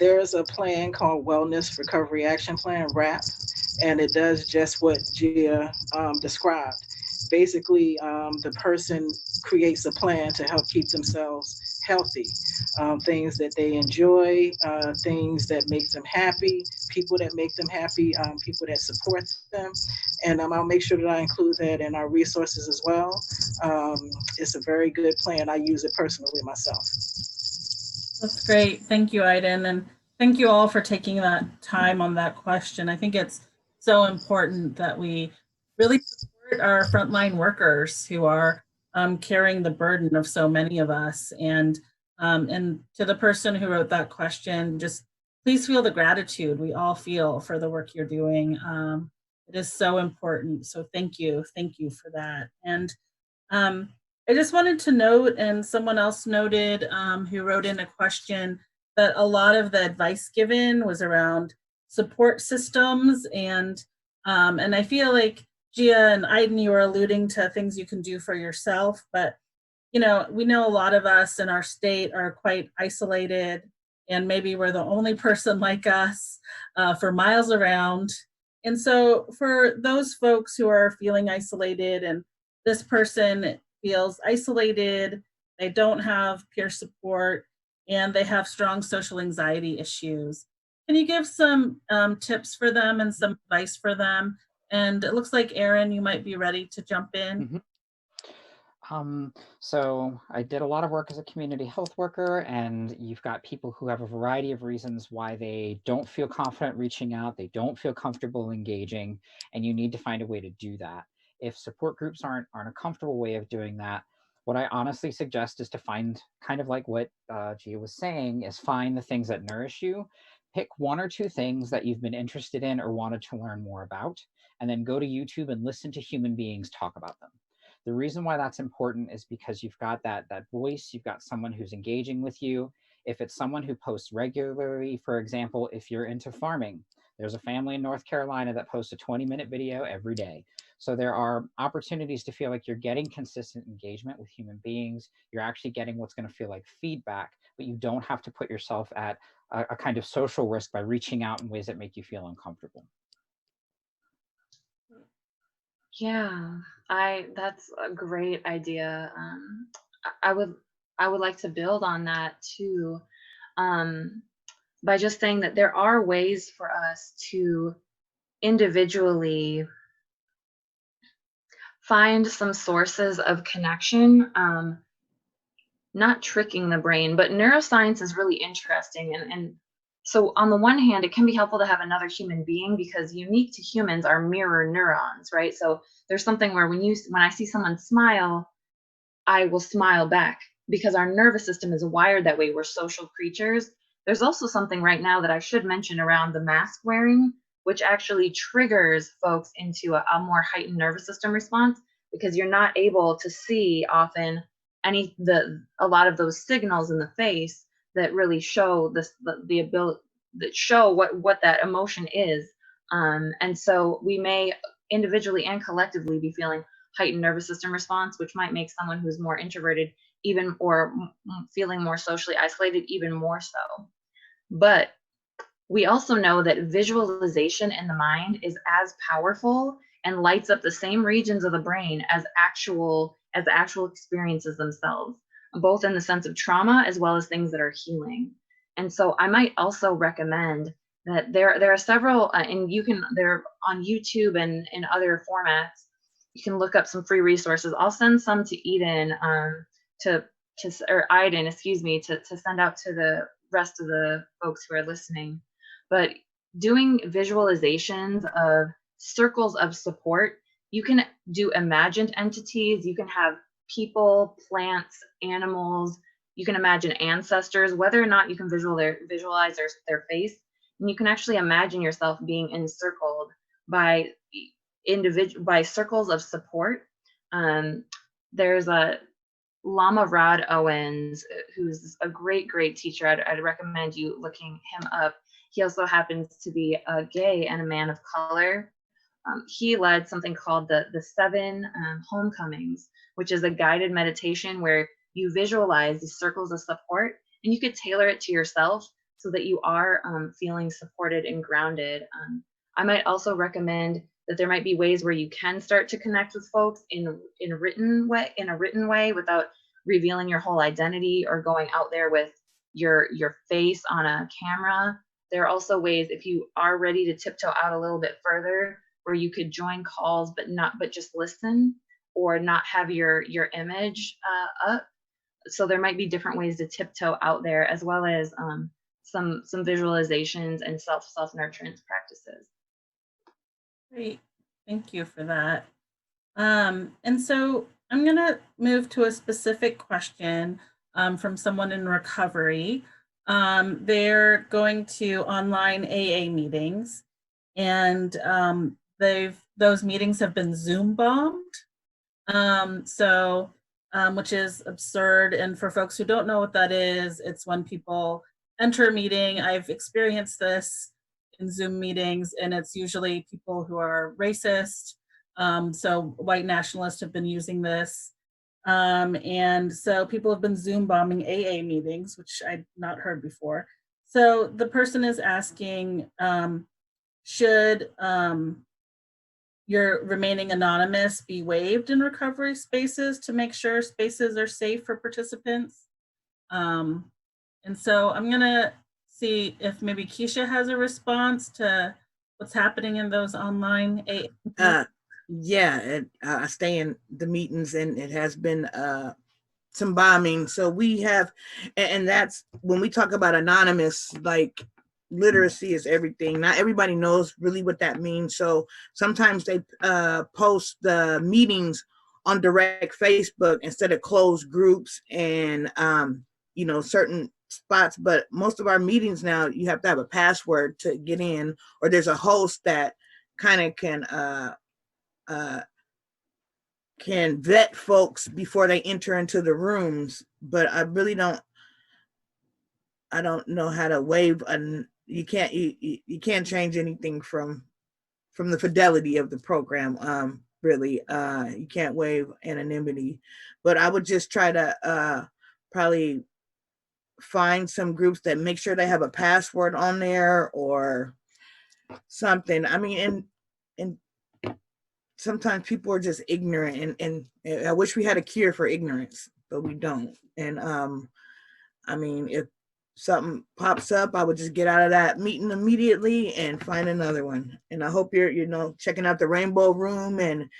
There's a plan called Wellness Recovery Action Plan, WRAP, and it does just what Gia described. Basically, the person creates a plan to help keep themselves healthy, things that they enjoy, things that make them happy, people that make them happy, people that support them. And I'll make sure that I include that in our resources as well. It's a very good plan. I use it personally myself. That's great. Thank you, Aiden. And thank you all for taking that time on that question. I think it's so important that we really support our frontline workers who are carrying the burden of so many of us. And to the person who wrote that question, just please feel the gratitude we all feel for the work you're doing. It is so important. So thank you for that. And I just wanted to note, and someone else noted who wrote in a question, that a lot of the advice given was around support systems, and I feel like Gia and Aiden, you were alluding to things you can do for yourself, but we know a lot of us in our state are quite isolated, and maybe we're the only person like us for miles around. And so for those folks who are feeling isolated, and this person feels isolated, they don't have peer support, and they have strong social anxiety issues, can you give some tips for them and some advice for them? And it looks like, Erin, you might be ready to jump in. Mm-hmm. So I did a lot of work as a community health worker, and you've got people who have a variety of reasons why they don't feel confident reaching out, they don't feel comfortable engaging, and you need to find a way to do that. If support groups aren't a comfortable way of doing that, What I honestly suggest is to find, kind of like what Gia was saying, is find the things that nourish you. Pick 1 or 2 things that you've been interested in or wanted to learn more about, and then go to YouTube and listen to human beings talk about them. The reason why that's important is because you've got that voice, you've got someone who's engaging with you. If it's someone who posts regularly, for example, if you're into farming, there's a family in North Carolina that posts a 20-minute video every day. So there are opportunities to feel like you're getting consistent engagement with human beings. You're actually getting what's going to feel like feedback, but you don't have to put yourself at a kind of social risk by reaching out in ways that make you feel uncomfortable. Yeah, that's a great idea. I would like to build on that too, by just saying that there are ways for us to individually find some sources of connection, not tricking the brain, but neuroscience is really interesting. And so on the one hand, it can be helpful to have another human being because unique to humans are mirror neurons, right? So there's something where when I see someone smile, I will smile back because our nervous system is wired that way. We're social creatures. There's also something right now that I should mention around the mask wearing, which actually triggers folks into a more heightened nervous system response because you're not able to see often a lot of those signals in the face that really show the ability that show what that emotion is. And so we may individually and collectively be feeling heightened nervous system response, which might make someone who's more introverted even or feeling more socially isolated even more so. But we also know that visualization in the mind is as powerful and lights up the same regions of the brain as actual experiences themselves, both in the sense of trauma as well as things that are healing. And so I might also recommend that there are several, and they're on YouTube and in other formats. You can look up some free resources. I'll send some to Eden, Iden, excuse me, to send out to the rest of the folks who are listening. But doing visualizations of circles of support, you can do imagined entities, you can have people, plants, animals, you can imagine ancestors, whether or not you can visualize their face, and you can actually imagine yourself being encircled by circles of support. There's a Lama Rod Owens, who's a great teacher. I'd recommend you looking him up. He also happens to be a gay and a man of color. He led something called the 7 Homecomings, which is a guided meditation where you visualize these circles of support, and you could tailor it to yourself so that you are feeling supported and grounded. I might also recommend that there might be ways where you can start to connect with folks in a written way without revealing your whole identity or going out there with your face on a camera. There are also ways, if you are ready to tiptoe out a little bit further, where you could join calls but just listen, or not have your image up. So there might be different ways to tiptoe out there, as well as some visualizations and self-nurturance practices. Great, thank you for that. And so I'm gonna move to a specific question from someone in recovery. They're going to online AA meetings, and those meetings have been Zoom bombed. Which is absurd. And for folks who don't know what that is, it's when people enter a meeting. I've experienced this in Zoom meetings, and it's usually people who are racist. So white nationalists have been using this. And so people have been Zoom bombing AA meetings, which I'd not heard before. So the person is asking, should your remaining anonymous be waived in recovery spaces to make sure spaces are safe for participants? And so I'm gonna see if maybe Keisha has a response to what's happening in those online AA. Yeah, I stay in the meetings, and it has been some bombing. So we have, and that's when we talk about anonymous, like literacy is everything. Not everybody knows really what that means. So sometimes they post the meetings on direct Facebook instead of closed groups and, you know, certain spots. But most of our meetings now, you have to have a password to get in, or there's a host that kind of can vet folks before they enter into the rooms. But I really don't know how to waive, and you can't change anything from the fidelity of the program. Really, you can't waive anonymity. But I would just try to probably find some groups that make sure they have a password on there or something. I mean, and sometimes people are just ignorant, and I wish we had a cure for ignorance, but we don't. And I mean, if something pops up, I would just get out of that meeting immediately and find another one. And I hope you're, you know, checking out the Rainbow Room and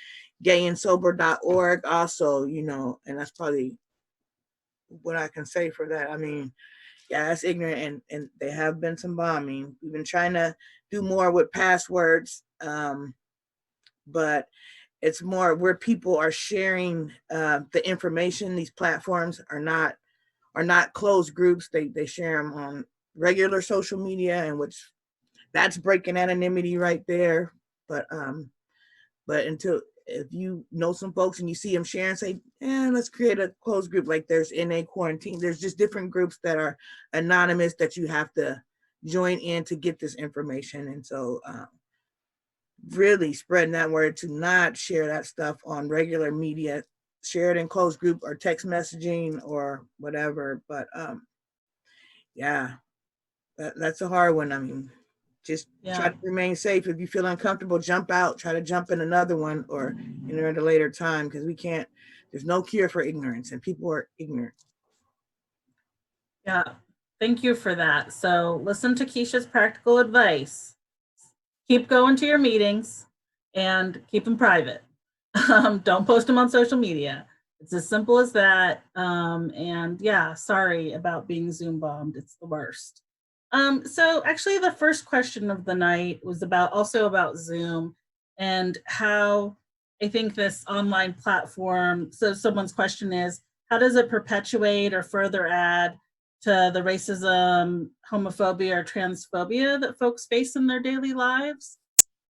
gayandsober.org also, you know, and that's probably what I can say for that. I mean, yeah, that's ignorant, and there have been some bombing. We've been trying to do more with passwords, but it's more where people are sharing the information. These platforms are not closed groups. They share them on regular social media, and which that's breaking anonymity right there. But until, if you know some folks and you see them sharing, say, let's create a closed group. Like there's NA Quarantine. There's just different groups that are anonymous that you have to join in to get this information. And so really spreading that word to not share that stuff on regular media, share it in closed group or text messaging or whatever. But yeah, that's a hard one. I mean, just try to remain safe. If you feel uncomfortable, jump out, try to jump in another one or enter at a later time, because there's no cure for ignorance, and people are ignorant. Yeah, thank you for that. So listen to Keisha's practical advice. Keep going to your meetings and keep them private. Don't post them on social media. It's as simple as that. And yeah, sorry about being Zoom bombed. It's the worst. So actually the first question of the night was also about Zoom and how I think this online platform, so someone's question is, how does it perpetuate or further add to the racism, homophobia, or transphobia that folks face in their daily lives?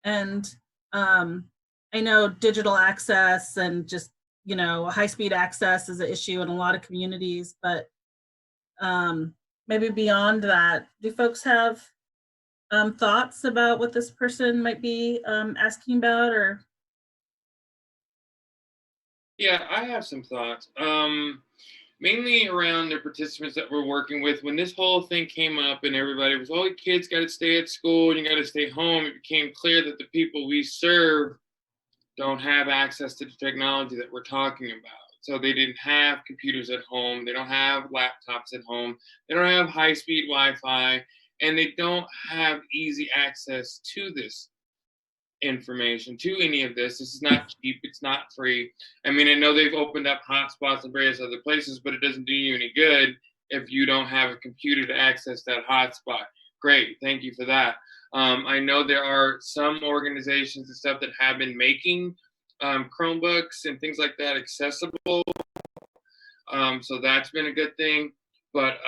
And I know digital access and just, you know, high-speed access is an issue in a lot of communities, but maybe beyond that, do folks have thoughts about what this person might be asking about? Or Yeah, I have some thoughts. Mainly around the participants that we're working with. When this whole thing came up and everybody was, oh, kids got to stay at school and you got to stay home, it became clear that the people we serve don't have access to the technology that we're talking about. So they didn't have computers at home. They don't have laptops at home. They don't have high-speed Wi-Fi, and they don't have easy access to this information, to any of this. This is not cheap. It's not free. I mean, I know they've opened up hotspots in various other places, but it doesn't do you any good if you don't have a computer to access that hotspot. Great, thank you for that. I know there are some organizations and stuff that have been making Chromebooks and things like that accessible. So that's been a good thing. But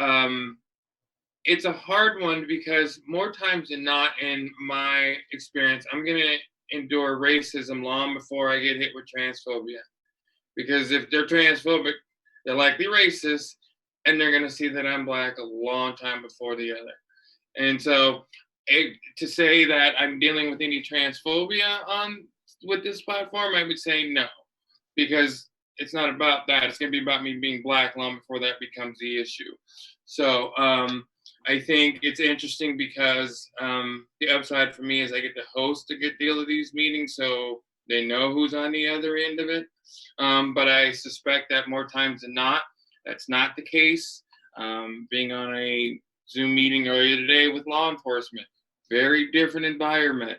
it's a hard one because more times than not, in my experience, I'm going to endure racism long before I get hit with transphobia. Because if they're transphobic, they're likely racist, and they're going to see that I'm Black a long time before the other. And so to say that I'm dealing with any transphobia with this platform, I would say no, because it's not about that. It's going to be about me being Black long before that becomes the issue. So I think it's interesting because the upside for me is I get to host a good deal of these meetings, so they know who's on the other end of it. But I suspect that more times than not, that's not the case. Being on a Zoom meeting earlier today with law enforcement, very different environment.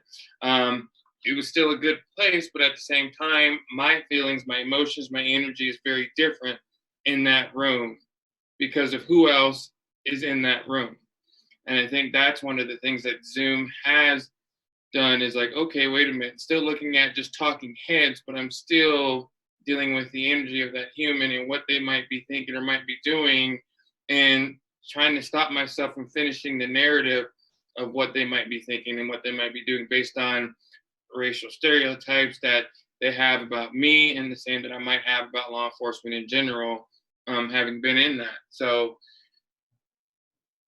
It was still a good place, but at the same time, my feelings, my emotions, my energy is very different in that room because of who else is in that room. And I think that's one of the things that Zoom has done is like, okay, wait a minute, still looking at just talking heads, but I'm still dealing with the energy of that human and what they might be thinking or might be doing, and trying to stop myself from finishing the narrative of what they might be thinking and what they might be doing based on racial stereotypes that they have about me, and the same that I might have about law enforcement in general, having been in that. So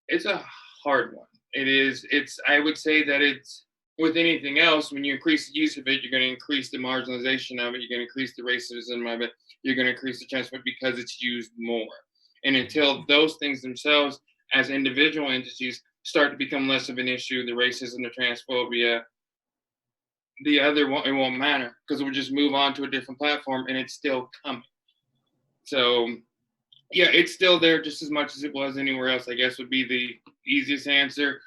it's a hard one. I would say that it's, with anything else, when you increase the use of it, you're going to increase the marginalization of it, you're going to increase the racism of it, you're going to increase the transfer because it's used more. And until those things themselves, as individual entities, start to become less of an issue, the racism, the transphobia, it won't matter, because we'll just move on to a different platform and it's still coming. So yeah, it's still there just as much as it was anywhere else, I guess would be the easiest answer.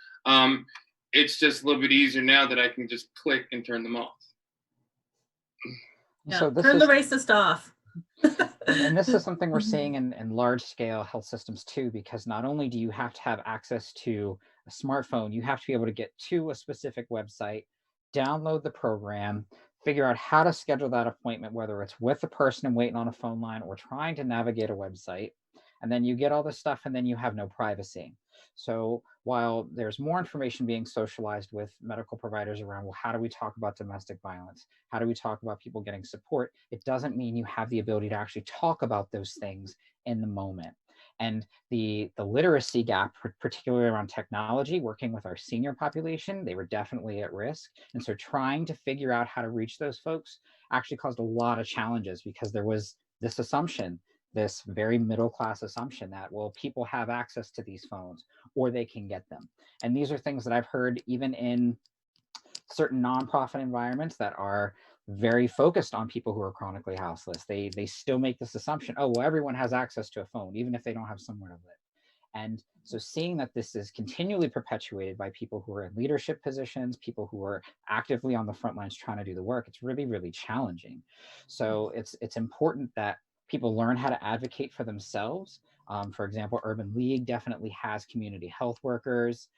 It's just a little bit easier now that I can just click and turn them off. Yeah, so turn the racist off. And this is something we're seeing in large scale health systems too, because not only do you have to have access to a smartphone, you have to be able to get to a specific website, download the program, figure out how to schedule that appointment, whether it's with a person and waiting on a phone line or trying to navigate a website. And then you get all this stuff and then you have no privacy. So while there's more information being socialized with medical providers around, well, how do we talk about domestic violence? How do we talk about people getting support? It doesn't mean you have the ability to actually talk about those things in the moment. And the literacy gap, particularly around technology, working with our senior population, they were definitely at risk. And so trying to figure out how to reach those folks actually caused a lot of challenges, because there was this assumption, this very middle class assumption that, well, people have access to these phones or they can get them. And these are things that I've heard even in certain nonprofit environments that are very focused on people who are chronically houseless. They still make this assumption, oh, well, everyone has access to a phone, even if they don't have somewhere to live. And so seeing that this is continually perpetuated by people who are in leadership positions, people who are actively on the front lines trying to do the work, it's really, really challenging. So it's important that people learn how to advocate for themselves. For example, Urban League definitely has community health workers.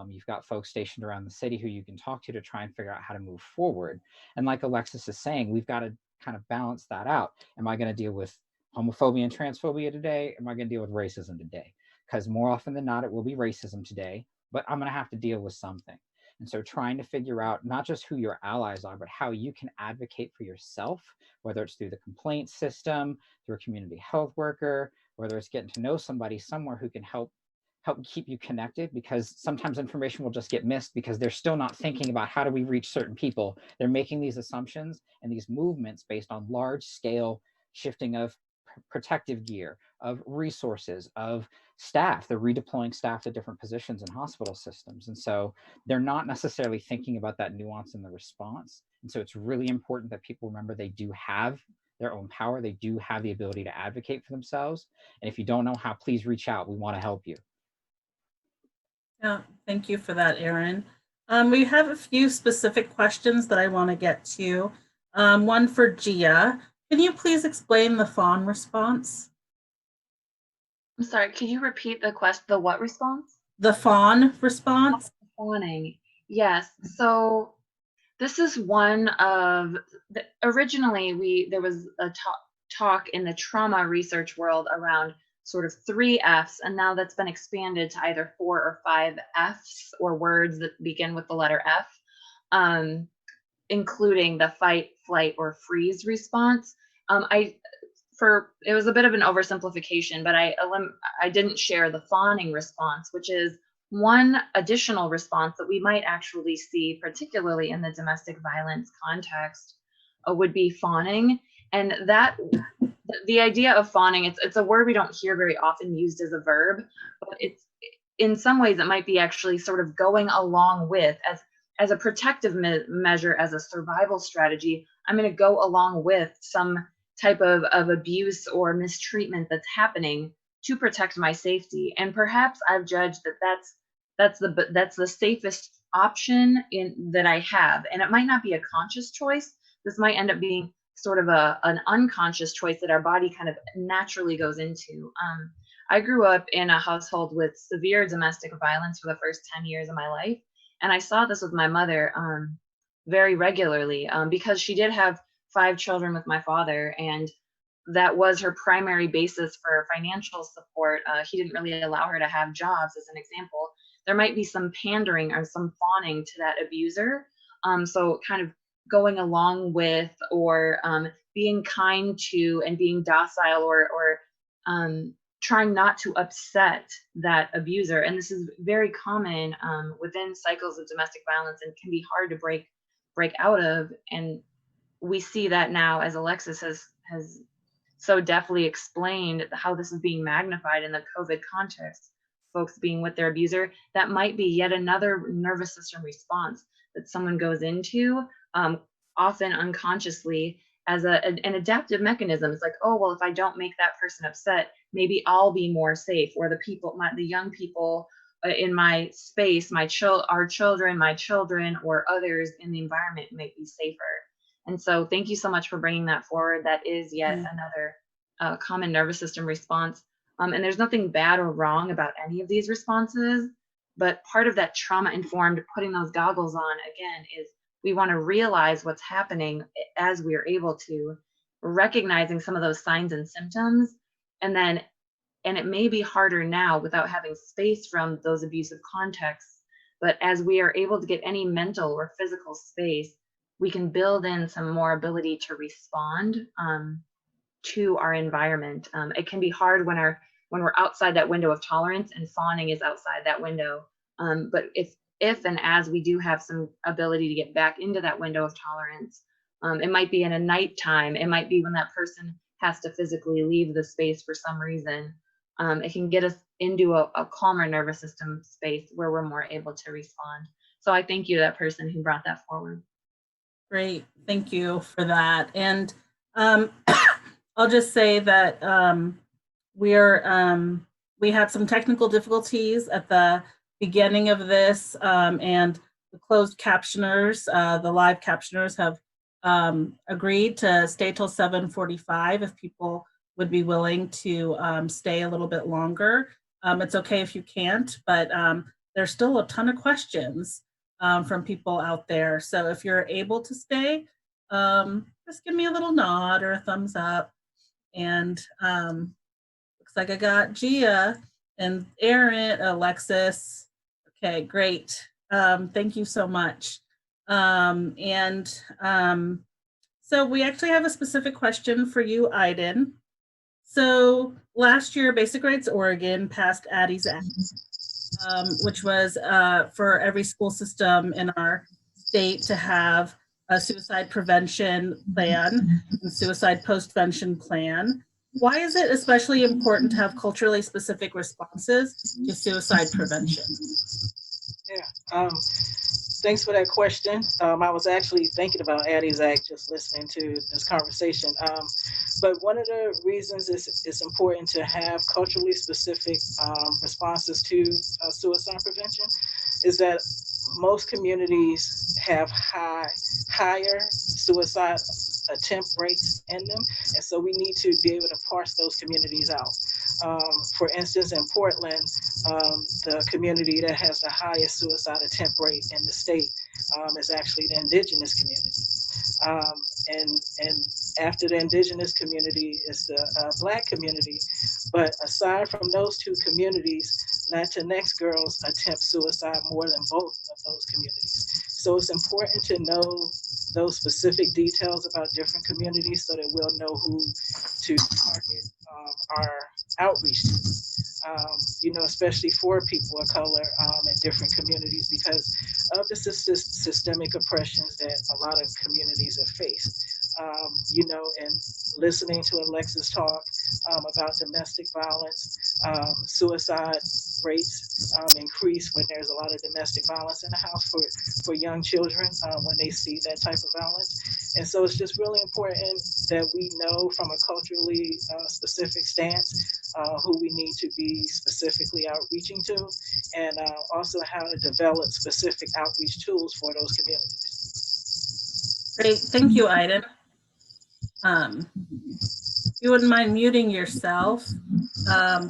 You've got folks stationed around the city who you can talk to try and figure out how to move forward. And like Alexxis is saying, we've got to kind of balance that out. Am I going to deal with homophobia and transphobia today? Am I going to deal with racism today? Because more often than not, it will be racism today, but I'm going to have to deal with something. And so trying to figure out not just who your allies are, but how you can advocate for yourself, whether it's through the complaint system, through a community health worker, whether it's getting to know somebody somewhere who can help keep you connected, because sometimes information will just get missed because they're still not thinking about how do we reach certain people. They're making these assumptions and these movements based on large scale shifting of protective gear, of resources, of staff. They're redeploying staff to different positions in hospital systems. And so they're not necessarily thinking about that nuance in the response. And so it's really important that people remember they do have their own power. They do have the ability to advocate for themselves. And if you don't know how, please reach out. We want to help you. Yeah, thank you for that, Aaron. We have a few specific questions that I want to get to. One for Gia. Can you please explain the fawn response? I'm sorry, could you repeat the question? The what response? The fawn response. Fawning. Yes. So this is one of originally there was a talk in the trauma research world around sort of 3 Fs, and now that's been expanded to either 4 or 5 Fs, or words that begin with the letter F, including the fight, flight, or freeze response. It was a bit of an oversimplification, but I didn't share the fawning response, which is one additional response that we might actually see, particularly in the domestic violence context, would be fawning. And that the idea of fawning, it's a word we don't hear very often used as a verb, but it's in some ways it might be actually sort of going along with, as a protective measure, as a survival strategy. I'm going to go along with some type of abuse or mistreatment that's happening to protect my safety. And perhaps I've judged that's the safest option that I have. And it might not be a conscious choice. This might end up being sort of an unconscious choice that our body kind of naturally goes into. I grew up in a household with severe domestic violence for the first 10 years of my life. And I saw this with my mother very regularly, because she did have 5 children with my father. And that was her primary basis for financial support. He didn't really allow her to have jobs, as an example. There might be some pandering or some fawning to that abuser. So kind of going along with, or being kind to and being docile, or trying not to upset that abuser. And this is very common within cycles of domestic violence and can be hard to break out of. And we see that now, as Alexxis has so deftly explained, how this is being magnified in the COVID context, folks being with their abuser. That might be yet another nervous system response that someone goes into, often unconsciously, as an adaptive mechanism. It's like, oh, well, if I don't make that person upset, maybe I'll be more safe, or the young people in my space, our children, my children, or others in the environment might be safer. And so thank you so much for bringing that forward. That is yet another common nervous system response. And there's nothing bad or wrong about any of these responses, but part of that trauma-informed putting those goggles on, again, is we want to realize what's happening as we are able to, recognizing some of those signs and symptoms. And it may be harder now without having space from those abusive contexts, but as we are able to get any mental or physical space, we can build in some more ability to respond to our environment. It can be hard when we're outside that window of tolerance, and fawning is outside that window. But if and as we do have some ability to get back into that window of tolerance, it might be in a nighttime, it might be when that person has to physically leave the space for some reason. It can get us into a calmer nervous system space where we're more able to respond. So I thank you to that person who brought that forward. Great, thank you for that. And I'll just say that we had some technical difficulties at the beginning of this, and the closed captioners, the live captioners have agreed to stay till 7:45 if people would be willing to stay a little bit longer. It's okay if you can't, but there's still a ton of questions from people out there. So if you're able to stay, just give me a little nod or a thumbs up. And looks like I got Gia and Aaron, Alexxis. Okay, great. Thank you so much. So we actually have a specific question for you, Aiden. So last year, Basic Rights Oregon passed Addie's Act, which was for every school system in our state to have a suicide prevention plan and suicide postvention plan. Why is it especially important to have culturally specific responses to suicide prevention? Yeah, thanks for that question. I was actually thinking about Addie's Act just listening to this conversation. But one of the reasons it's important to have culturally specific responses to suicide prevention is that most communities have higher suicide attempt rates in them. And so we need to be able to parse those communities out. For instance, in Portland, the community that has the highest suicide attempt rate in the state is actually the Indigenous community. And after the Indigenous community is the Black community. But aside from those two communities, Latinx girls attempt suicide more than both of those communities. So it's important to know those specific details about different communities so that we'll know who to target our outreach to. Especially for people of color in different communities because of the systemic oppressions that a lot of communities have faced. And listening to Alexxis talk about domestic violence, suicide rates increase when there's a lot of domestic violence in the house for young children when they see that type of violence. And so it's just really important that we know from a culturally specific stance who we need to be specifically outreaching to, and also how to develop specific outreach tools for those communities. Great, thank you, Aiden. If you wouldn't mind muting yourself.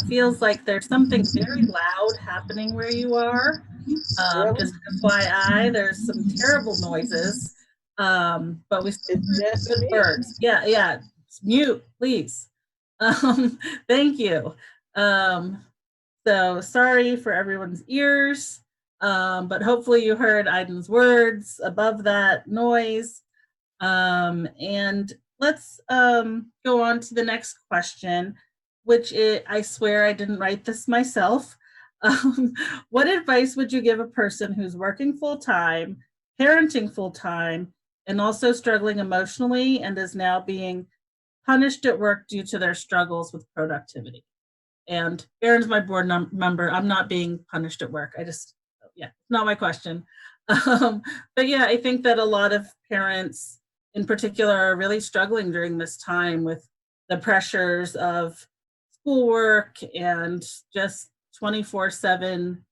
Feels like there's something very loud happening where you are. Just FYI, there's some terrible noises, but we still heard good birds. Yeah. Mute, please. Thank you. So sorry for everyone's ears, but hopefully you heard Aiden's words above that noise. And let's go on to the next question, which I swear I didn't write this myself. What advice would you give a person who's working full-time, parenting full-time, and also struggling emotionally and is now being punished at work due to their struggles with productivity? And Aaron's my board member. I'm not being punished at work. Not my question. But yeah, I think that a lot of parents in particular are really struggling during this time with the pressures of schoolwork and just 24/7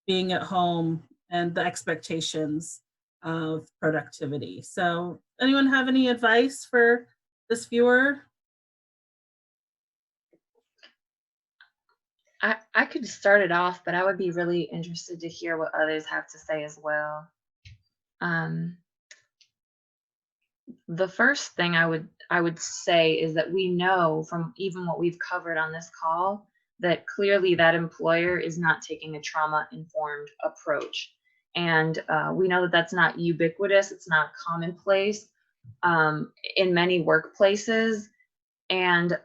being at home and the expectations of productivity. So anyone have any advice for this viewer? I could start it off, but I would be really interested to hear what others have to say as well. The first thing I would say is that we know from even what we've covered on this call that clearly that employer is not taking a trauma-informed approach. And we know that that's not ubiquitous, it's not commonplace in many workplaces. And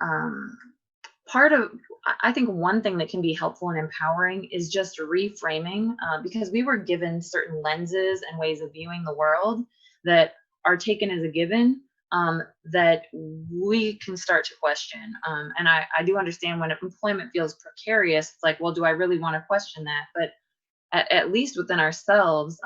I think one thing that can be helpful and empowering is just reframing, because we were given certain lenses and ways of viewing the world that are taken as a given, that we can start to question. And I do understand when employment feels precarious, it's like, well, do I really want to question that? But at least within ourselves,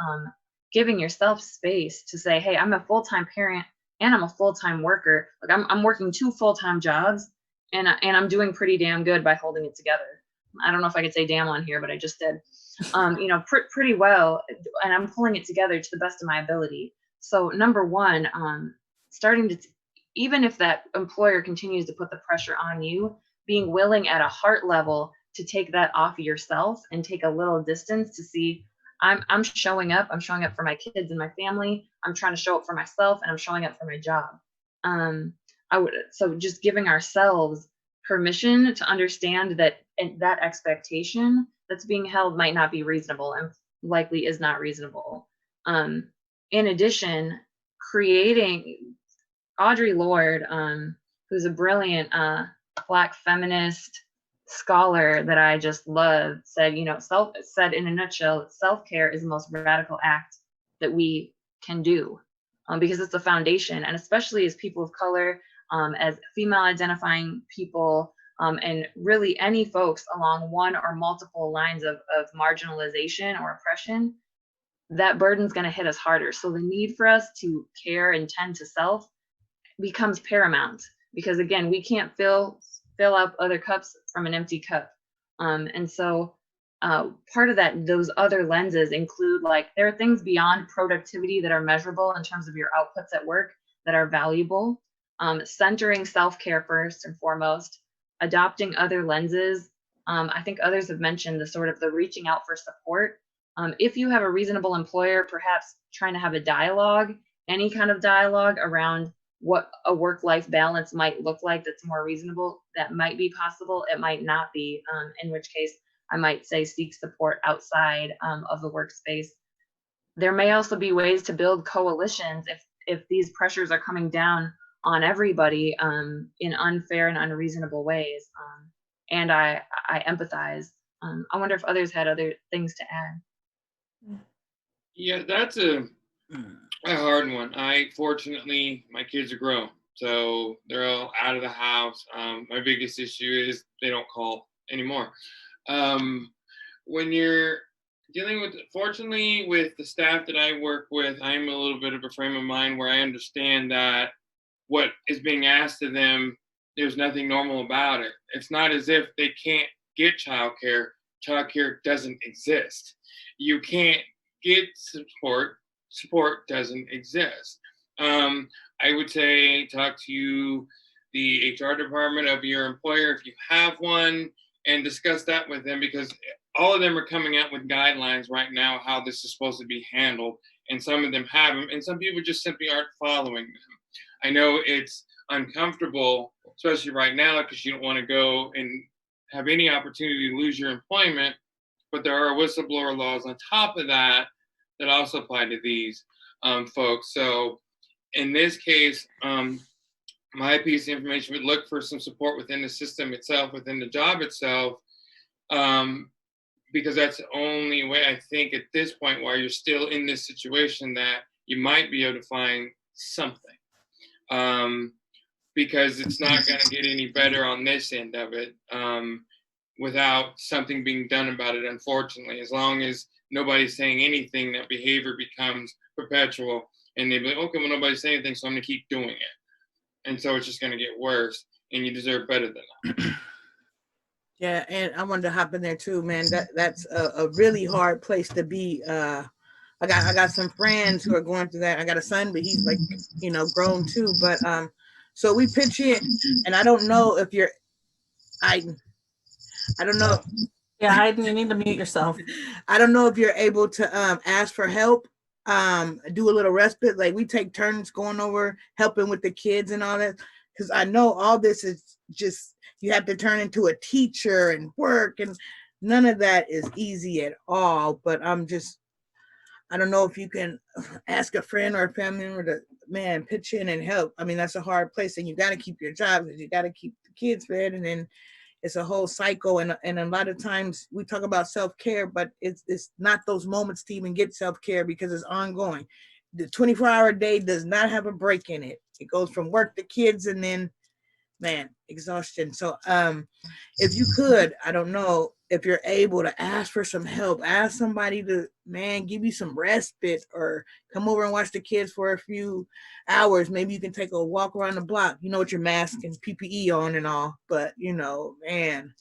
giving yourself space to say, hey, I'm a full-time parent and I'm a full-time worker. Like I'm working 2 full-time jobs. And I'm doing pretty damn good by holding it together. I don't know if I could say damn on here, but I just did. Pretty well, and I'm pulling it together to the best of my ability. So number one, starting to, even if that employer continues to put the pressure on you, being willing at a heart level to take that off yourself and take a little distance to see, I'm showing up. I'm showing up for my kids and my family. I'm trying to show up for myself, and I'm showing up for my job. So just giving ourselves permission to understand that that expectation that's being held might not be reasonable and likely is not reasonable. In addition, creating Audre Lorde, who's a brilliant Black feminist scholar that I just love, said, said in a nutshell, self-care is the most radical act that we can do, because it's a foundation, and especially as people of color, as female identifying people, and really any folks along one or multiple lines of marginalization or oppression, that burden's going to hit us harder. So the need for us to care and tend to self becomes paramount, because again, we can't fill up other cups from an empty cup. And so part of that, those other lenses include, like, there are things beyond productivity that are measurable in terms of your outputs at work that are valuable. Centering self-care first and foremost, adopting other lenses. I think others have mentioned the reaching out for support. If you have a reasonable employer, perhaps trying to have a dialogue, any kind of dialogue around what a work-life balance might look like that's more reasonable. That might be possible, it might not be, in which case I might say seek support outside of the workspace. There may also be ways to build coalitions if these pressures are coming down on everybody in unfair and unreasonable ways. And I empathize. I wonder if others had other things to add. Yeah, that's a hard one. Fortunately, my kids are grown, so they're all out of the house. My biggest issue is they don't call anymore. When you're dealing with, fortunately, with the staff that I work with, I'm a little bit of a frame of mind where I understand that what is being asked of them, there's nothing normal about it. It's not as if they can't get childcare. Childcare doesn't exist. You can't get support doesn't exist. I would say talk to the HR department of your employer if you have one, and discuss that with them, because all of them are coming out with guidelines right now how this is supposed to be handled, and some of them have them, and some people just simply aren't following them. I know it's uncomfortable, especially right now, because you don't want to go and have any opportunity to lose your employment. But there are whistleblower laws on top of that that also apply to these folks. So in this case, my piece of information would look for some support within the system itself, within the job itself, because that's the only way, I think, at this point, while you're still in this situation, that you might be able to find something. Because it's not going to get any better on this end of it without something being done about it, unfortunately. As long as nobody's saying anything, that behavior becomes perpetual, and they'd be like, okay, well, nobody's saying anything, so I'm going to keep doing it. And so it's just going to get worse, and you deserve better than that. Yeah, and I wanted to hop in there too, man. That's a really hard place to be. I got some friends who are going through that. I got a son, but he's like, grown too. But so we pitch in, and I don't know if you're, I don't know. Yeah, Aiden, you need to mute yourself. I don't know if you're able to ask for help, do a little respite. Like we take turns going over helping with the kids and all that, because I know all this is just, you have to turn into a teacher and work, and none of that is easy at all. But I don't know if you can ask a friend or a family member to, man, pitch in and help. I mean, that's a hard place, and you got to keep your job because you got to keep the kids fed, and then it's a whole cycle. And a lot of times we talk about self-care, but it's not those moments to even get self-care because it's ongoing. The 24-hour day does not have a break in it. It goes from work to kids, and then, man, exhaustion. So if you could, I don't know if you're able to ask for some help, ask somebody to, man, give you some respite, or come over and watch the kids for a few hours. Maybe you can take a walk around the block, with your mask and PPE on and all. But, man,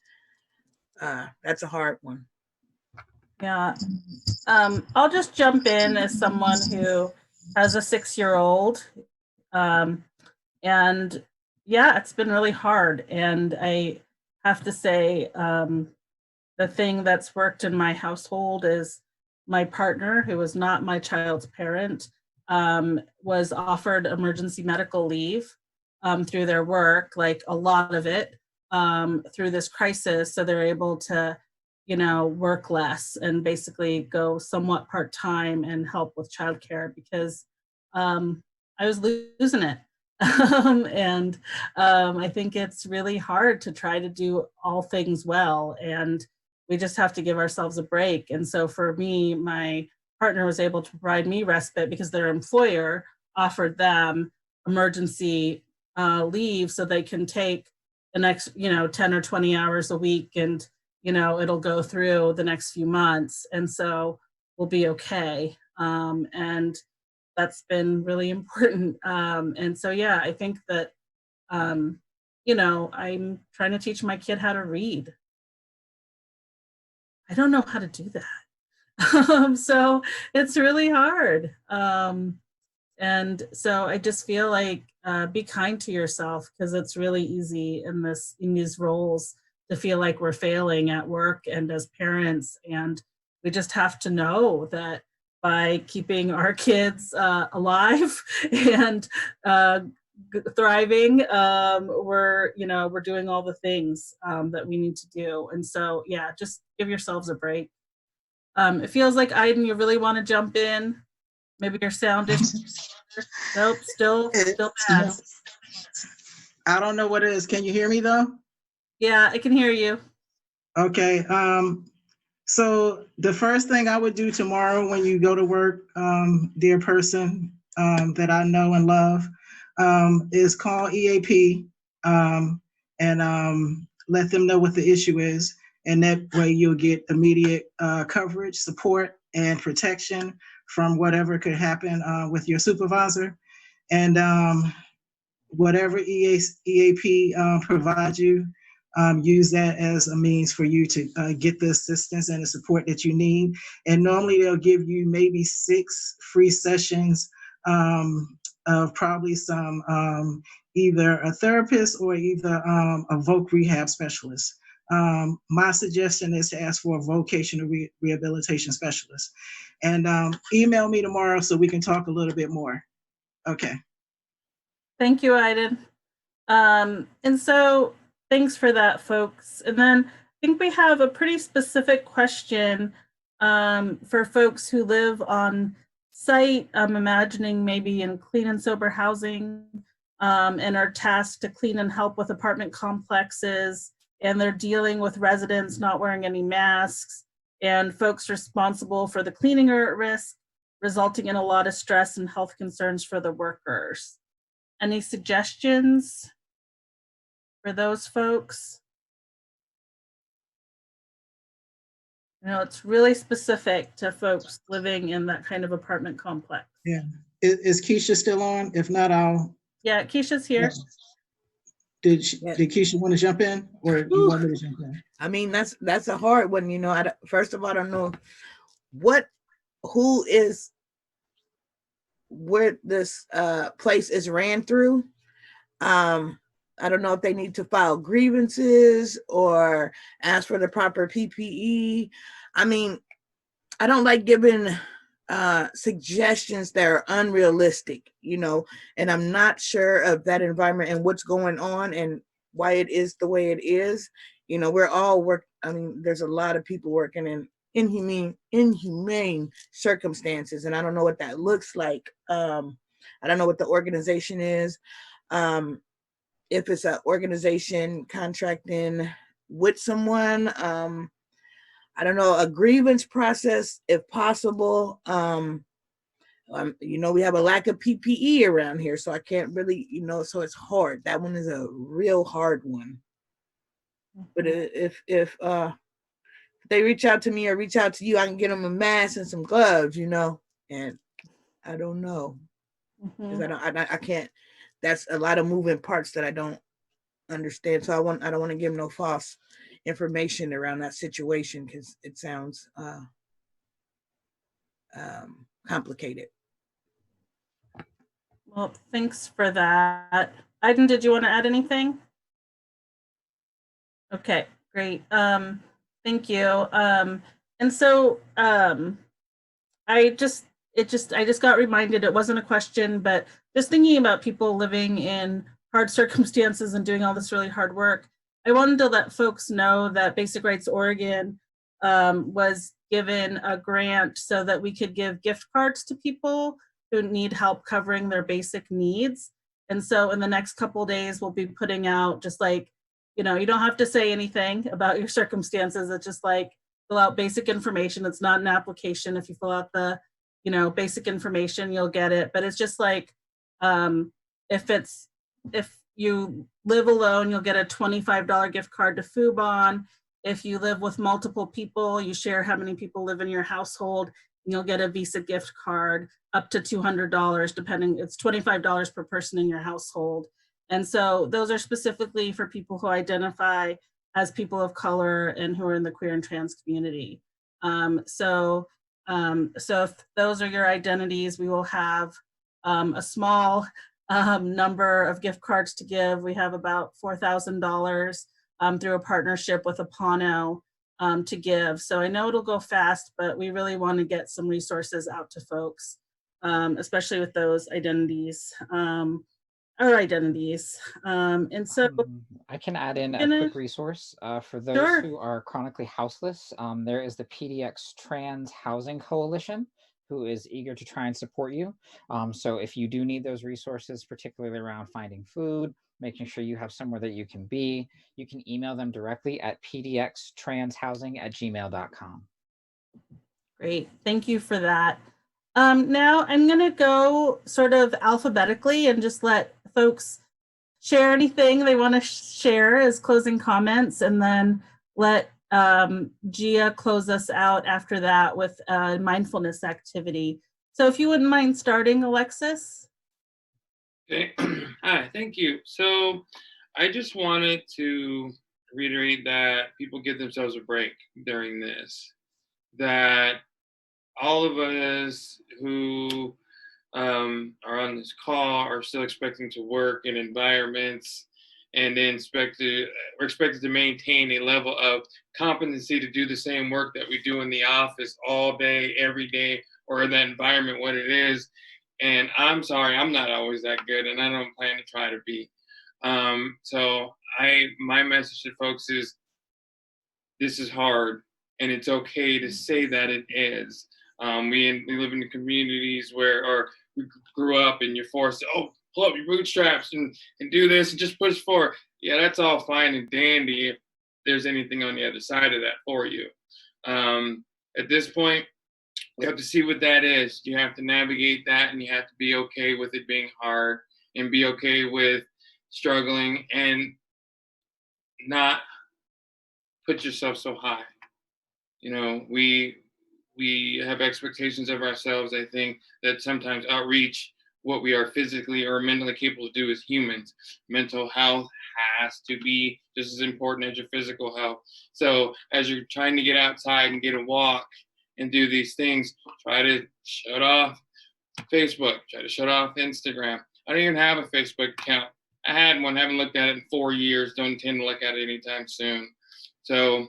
that's a hard one. Yeah. I'll just jump in as someone who has a 6-year-old. And yeah, it's been really hard. And I have to say, the thing that's worked in my household is my partner, who was not my child's parent, was offered emergency medical leave through their work, like a lot of it, through this crisis. So they're able to, work less and basically go somewhat part-time and help with childcare, because I was losing it. And I think it's really hard to try to do all things well, and we just have to give ourselves a break. And so for me, my partner was able to provide me respite because their employer offered them emergency leave so they can take the next 10 or 20 hours a week, and it'll go through the next few months, and so we'll be okay. And that's been really important. And so, yeah, I think that, I'm trying to teach my kid how to read. I don't know how to do that. So it's really hard. And so I just feel like be kind to yourself, because it's really easy in these roles to feel like we're failing at work and as parents. And we just have to know that by keeping our kids alive and thriving, we're doing all the things that we need to do. And so, yeah, just give yourselves a break. It feels like, Aiden, you really want to jump in. Maybe your sound is nope, still bad. I don't know what it is. Can you hear me though? Yeah, I can hear you. Okay. So the first thing I would do tomorrow when you go to work, dear person that I know and love, is call EAP and let them know what the issue is. And that way you'll get immediate coverage, support, and protection from whatever could happen with your supervisor. And whatever EAP provides you, use that as a means for you to get the assistance and the support that you need. And normally they'll give you maybe 6 free sessions of probably some either a therapist or either a voc rehab specialist. My suggestion is to ask for a vocational rehabilitation specialist. And email me tomorrow so we can talk a little bit more. Okay. Thank you, Aiden. And so thanks for that, folks. And then I think we have a pretty specific question for folks who live on site. I'm imagining maybe in clean and sober housing and are tasked to clean and help with apartment complexes, and they're dealing with residents not wearing any masks, and folks responsible for the cleaning are at risk, resulting in a lot of stress and health concerns for the workers. Any suggestions for those folks? You know, it's really specific to folks living in that kind of apartment complex. Yeah. Is Keisha still on? If not, I'll. Yeah, Keisha's here. Did Keisha want to jump in, or you want me to jump in? I mean, that's a hard one. You know, first of all, I don't know where this place is ran through. I don't know if they need to file grievances or ask for the proper PPE. I mean, I don't like giving suggestions that are unrealistic, you know, and I'm not sure of that environment and what's going on and why it is the way it is. You know, we're all I mean, there's a lot of people working in inhumane circumstances, and I don't know what that looks like. I don't know what the organization is. If it's an organization contracting with someone, I don't know, a grievance process if possible. You know, we have a lack of PPE around here, so I can't really, you know, so it's hard. That one is a real hard one. But if they reach out to me or reach out to you, I can get them a mask and some gloves, you know, and I don't know. Because I can't, that's a lot of moving parts that I don't understand. So I don't want to give no false information around that situation because it sounds complicated. Well, thanks for that. Aiden, did you want to add anything? Okay, great. Thank you. And so I just got reminded, it wasn't a question, but just thinking about people living in hard circumstances and doing all this really hard work, I wanted to let folks know that Basic Rights Oregon was given a grant so that we could give gift cards to people who need help covering their basic needs. And so in the next couple of days, we'll be putting out just like, you know, you don't have to say anything about your circumstances. It's just like fill out basic information. It's not an application. If you fill out the, you know, basic information, you'll get it. But it's just like, if you live alone, you'll get a $25 gift card to Fubon. If you live with multiple people, you share how many people live in your household, and you'll get a Visa gift card up to $200, depending, it's $25 per person in your household. And so those are specifically for people who identify as people of color and who are in the queer and trans community. So if those are your identities, we will have a small number of gift cards to give. We have about $4,000 through a partnership with Apano to give. So I know it'll go fast, but we really want to get some resources out to folks, especially with those identities. Our identities. And so I can add in a quick resource for those who are chronically houseless. There is the PDX Trans Housing Coalition, who is eager to try and support you. So if you do need those resources, particularly around finding food, making sure you have somewhere that you can be, you can email them directly at pdxtranshousing@gmail.com. Great, thank you for that. Now I'm gonna go sort of alphabetically and just let folks share anything they want to share as closing comments, and then let Gia close us out after that with a mindfulness activity. So if you wouldn't mind starting, Alexxis. Okay. Hi, thank you. So I just wanted to reiterate that people give themselves a break during this, that all of us who are on this call are still expecting to work in environments and then we're expected to maintain a level of competency to do the same work that we do in the office all day, every day, or that environment, what it is. And I'm sorry, I'm not always that good, and I don't plan to try to be. So my message to folks is, this is hard, and it's okay to say that it is. We live in communities or we grew up and you're forced to, pull up your bootstraps and do this and just push forward. Yeah, that's all fine and dandy if there's anything on the other side of that for you. At this point, you have to see what that is. You have to navigate that, and you have to be okay with it being hard and be okay with struggling and not put yourself so high. You know, we have expectations of ourselves, I think, that sometimes outreach what we are physically or mentally capable to do as humans. Mental health has to be just as important as your physical health. So as you're trying to get outside and get a walk and do these things, try to shut off Facebook, try to shut off Instagram. I don't even have a Facebook account. I had one, haven't looked at it in 4 years, don't intend to look at it anytime soon. So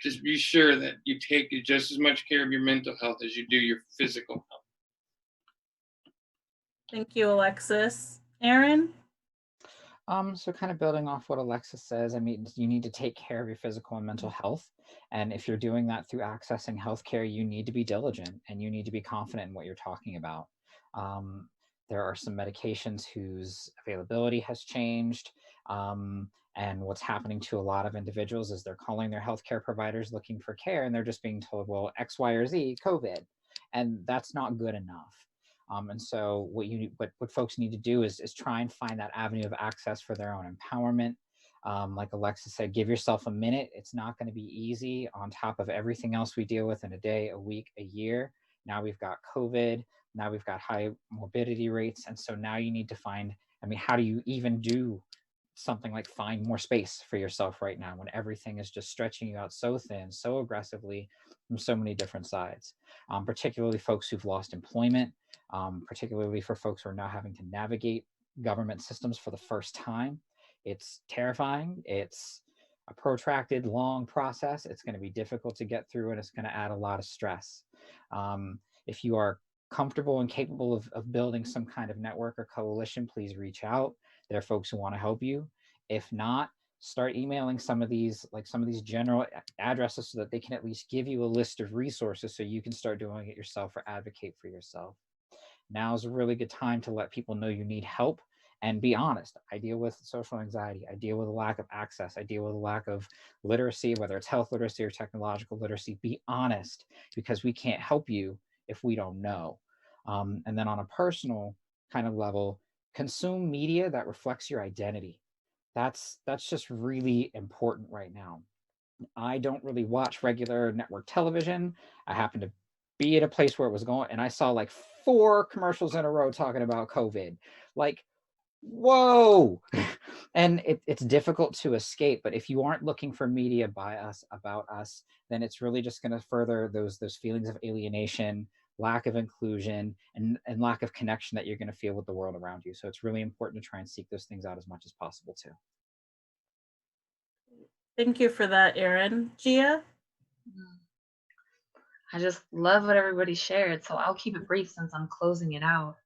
just be sure that you take just as much care of your mental health as you do your physical health. Thank you, Alexxis. Aaron? So kind of building off what Alexxis says, I mean, you need to take care of your physical and mental health. And if you're doing that through accessing healthcare, you need to be diligent and you need to be confident in what you're talking about. There are some medications whose availability has changed. And what's happening to a lot of individuals is they're calling their healthcare providers looking for care, and they're just being told, well, X, Y, or Z, COVID. And that's not good enough. And so what folks need to do is try and find that avenue of access for their own empowerment. Like Alexxis said, give yourself a minute. It's not going to be easy on top of everything else we deal with in a day, a week, a year. Now we've got COVID. Now we've got high morbidity rates. And so now you need to find, I mean, how do you even do something like find more space for yourself right now when everything is just stretching you out so thin, so aggressively from so many different sides, particularly folks who've lost employment, particularly for folks who are now having to navigate government systems for the first time. It's terrifying. It's a protracted, long process. It's going to be difficult to get through, and it's going to add a lot of stress. If you are comfortable and capable of building some kind of network or coalition, please reach out. There are folks who want to help you. If not, start emailing some of these general addresses so that they can at least give you a list of resources so you can start doing it yourself or advocate for yourself. Now is a really good time to let people know you need help and be honest. I deal with social anxiety. I deal with a lack of access. I deal with a lack of literacy, whether it's health literacy or technological literacy. Be honest, because we can't help you if we don't know. And then on a personal kind of level, consume media that reflects your identity. That's just really important right now. I don't really watch regular network television. I happen to be at a place where it was going, and I saw like 4 commercials in a row talking about COVID. Like, whoa. And it's difficult to escape, but if you aren't looking for media by us, about us, then it's really just going to further those feelings of alienation, lack of inclusion, and lack of connection that you're going to feel with the world around you. So it's really important to try and seek those things out as much as possible too. Thank you for that, Aaron. Gia? I just love what everybody shared, so I'll keep it brief since I'm closing it out.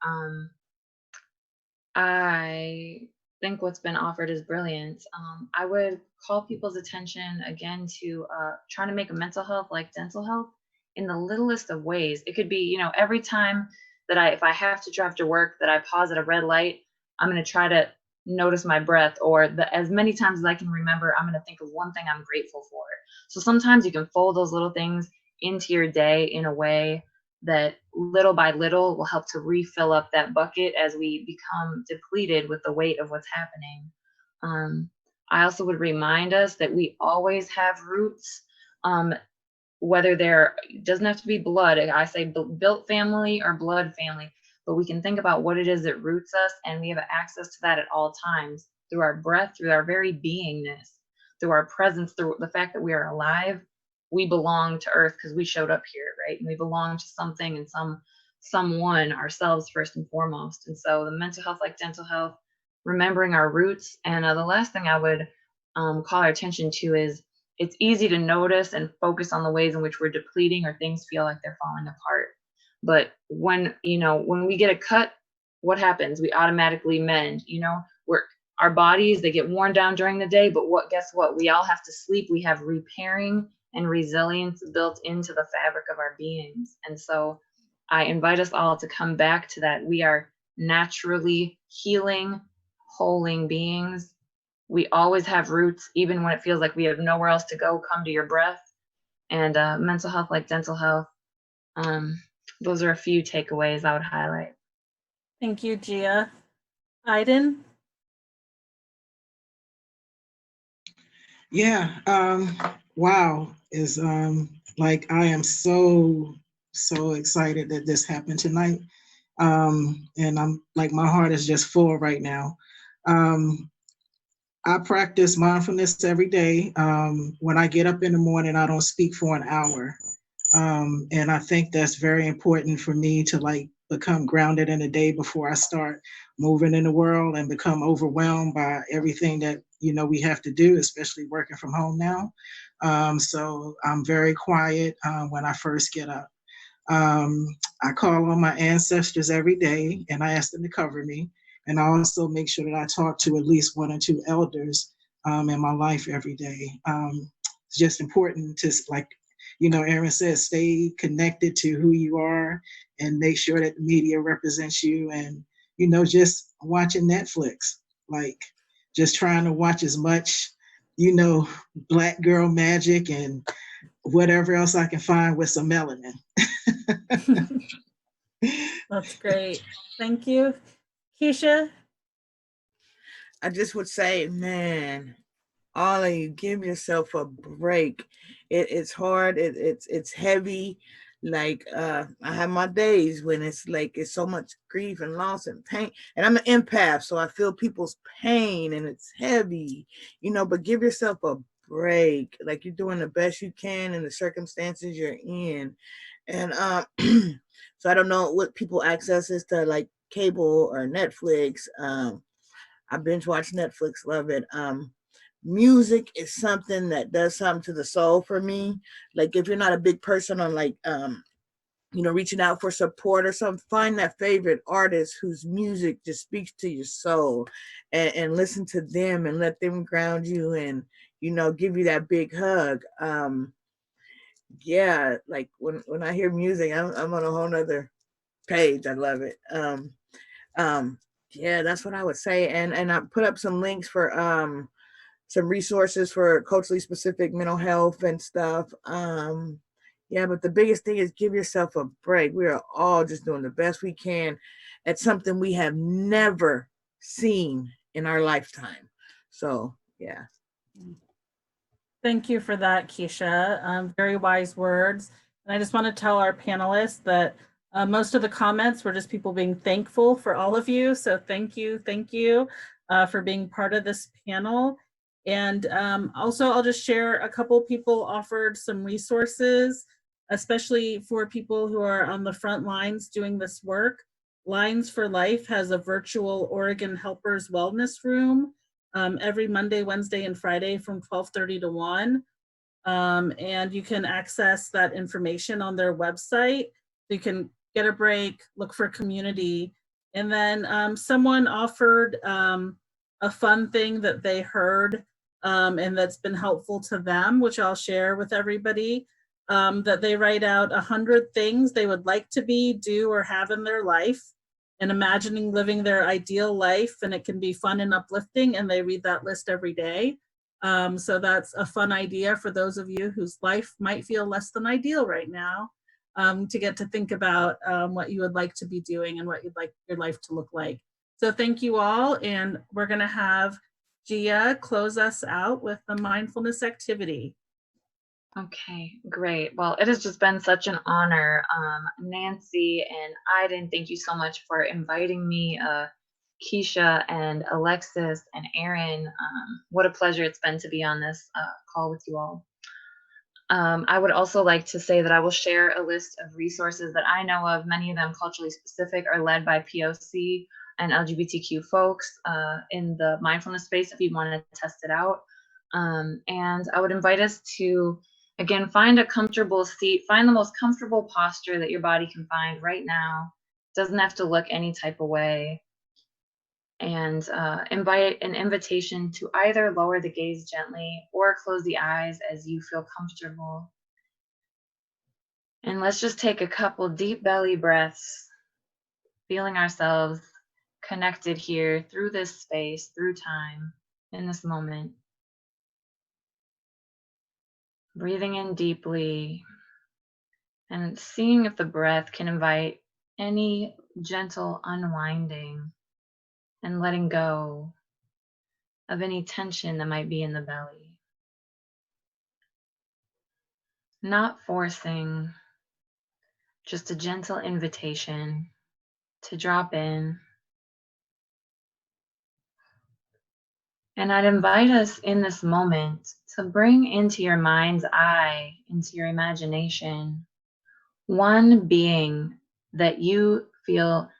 I think what's been offered is brilliant. I would call people's attention again to trying to make a mental health like dental health in the littlest of ways. It could be, every time that if I have to drive to work, that I pause at a red light, I'm going to try to notice my breath, or as many times as I can remember, I'm going to think of one thing I'm grateful for. So sometimes you can fold those little things into your day in a way that little by little will help to refill up that bucket as we become depleted with the weight of what's happening. I also would remind us that we always have roots, whether it doesn't have to be blood. I say built family or blood family, but we can think about what it is that roots us, and we have access to that at all times through our breath, through our very beingness, through our presence, through the fact that we are alive. We belong to Earth because we showed up here, right? And we belong to something and someone, ourselves first and foremost. And so the mental health like dental health, remembering our roots. And the last thing I would call our attention to is it's easy to notice and focus on the ways in which we're depleting or things feel like they're falling apart. But when we get a cut, what happens? We automatically mend. our bodies, they get worn down during the day, but guess what? We all have to sleep. We have repairing and resilience built into the fabric of our beings. And so I invite us all to come back to that. We are naturally healing, holing beings. We always have roots, even when it feels like we have nowhere else to go. Come to your breath. And mental health, like dental health, those are a few takeaways I would highlight. Thank you, Gia. Aiden? Yeah, wow, is like I am so excited that this happened tonight. And I'm like, my heart is just full right now. I practice mindfulness every day. When I get up in the morning, I don't speak for an hour. And I think that's very important for me to like become grounded in the day before I start moving in the world and become overwhelmed by everything that, you know, we have to do, especially working from home now. So I'm very quiet when I first get up. I call on my ancestors every day and I ask them to cover me. And I also make sure that I talk to at least one or two elders in my life every day. It's just important to, like, you know, Aaron says, stay connected to who you are and make sure that the media represents you. And, you know, just watching Netflix, like just trying to watch as much, you know, Black girl magic and whatever else I can find with some melanin. That's great. Thank you. Keisha? I just would say, man, all of you, give yourself a break. It's hard. It's heavy. Like I have my days when it's like it's so much grief and loss and pain. And I'm an empath, so I feel people's pain and it's heavy, you know. But give yourself a break. Like you're doing the best you can in the circumstances you're in. And so I don't know what people accesses to, like cable or Netflix. I binge watch Netflix, love it. Music is something that does something to the soul for me. Like if you're not a big person on like you know, reaching out for support or something, find that favorite artist whose music just speaks to your soul, and listen to them and let them ground you and, you know, give you that big hug. Yeah, like when I hear music, I'm on a whole nother page. I love it. Yeah, that's what I would say. And I put up some links for some resources for culturally specific mental health and stuff. Yeah, but the biggest thing is give yourself a break. We are all just doing the best we can at something we have never seen in our lifetime. So yeah. Thank you for that, Keisha. Very wise words. And I just want to tell our panelists that most of the comments were just people being thankful for all of you. So thank you for being part of this panel. And also, I'll just share a couple people offered some resources, especially for people who are on the front lines doing this work. Lines for Life has a virtual Oregon Helpers Wellness Room every Monday, Wednesday, and Friday from 12:30 to 1. And you can access that information on their website. You can get a break, look for community. And then someone offered a fun thing that they heard and that's been helpful to them, which I'll share with everybody, that they write out 100 things they would like to be, do, or have in their life, and imagining living their ideal life. And it can be fun and uplifting, and they read that list every day. So that's a fun idea for those of you whose life might feel less than ideal right now, to get to think about what you would like to be doing and what you'd like your life to look like. So thank you all, and we're gonna have Gia close us out with the mindfulness activity. Okay, great. Well, it has just been such an honor. Nancy and Aiden, thank you so much for inviting me. Keisha and Alexxis and Aaron, what a pleasure it's been to be on this call with you all. I would also like to say that I will share a list of resources that I know of. Many of them culturally specific, are led by POC and LGBTQ folks in the mindfulness space if you want to test it out. And I would invite us to, again, find a comfortable seat, find the most comfortable posture that your body can find right now. It doesn't have to look any type of way. and invite an invitation to either lower the gaze gently or close the eyes as you feel comfortable. And let's just take a couple deep belly breaths, feeling ourselves connected here through this space, through time, in this moment. Breathing in deeply and seeing if the breath can invite any gentle unwinding and letting go of any tension that might be in the belly. Not forcing, just a gentle invitation to drop in. And I'd invite us in this moment to bring into your mind's eye, into your imagination, one being that you feel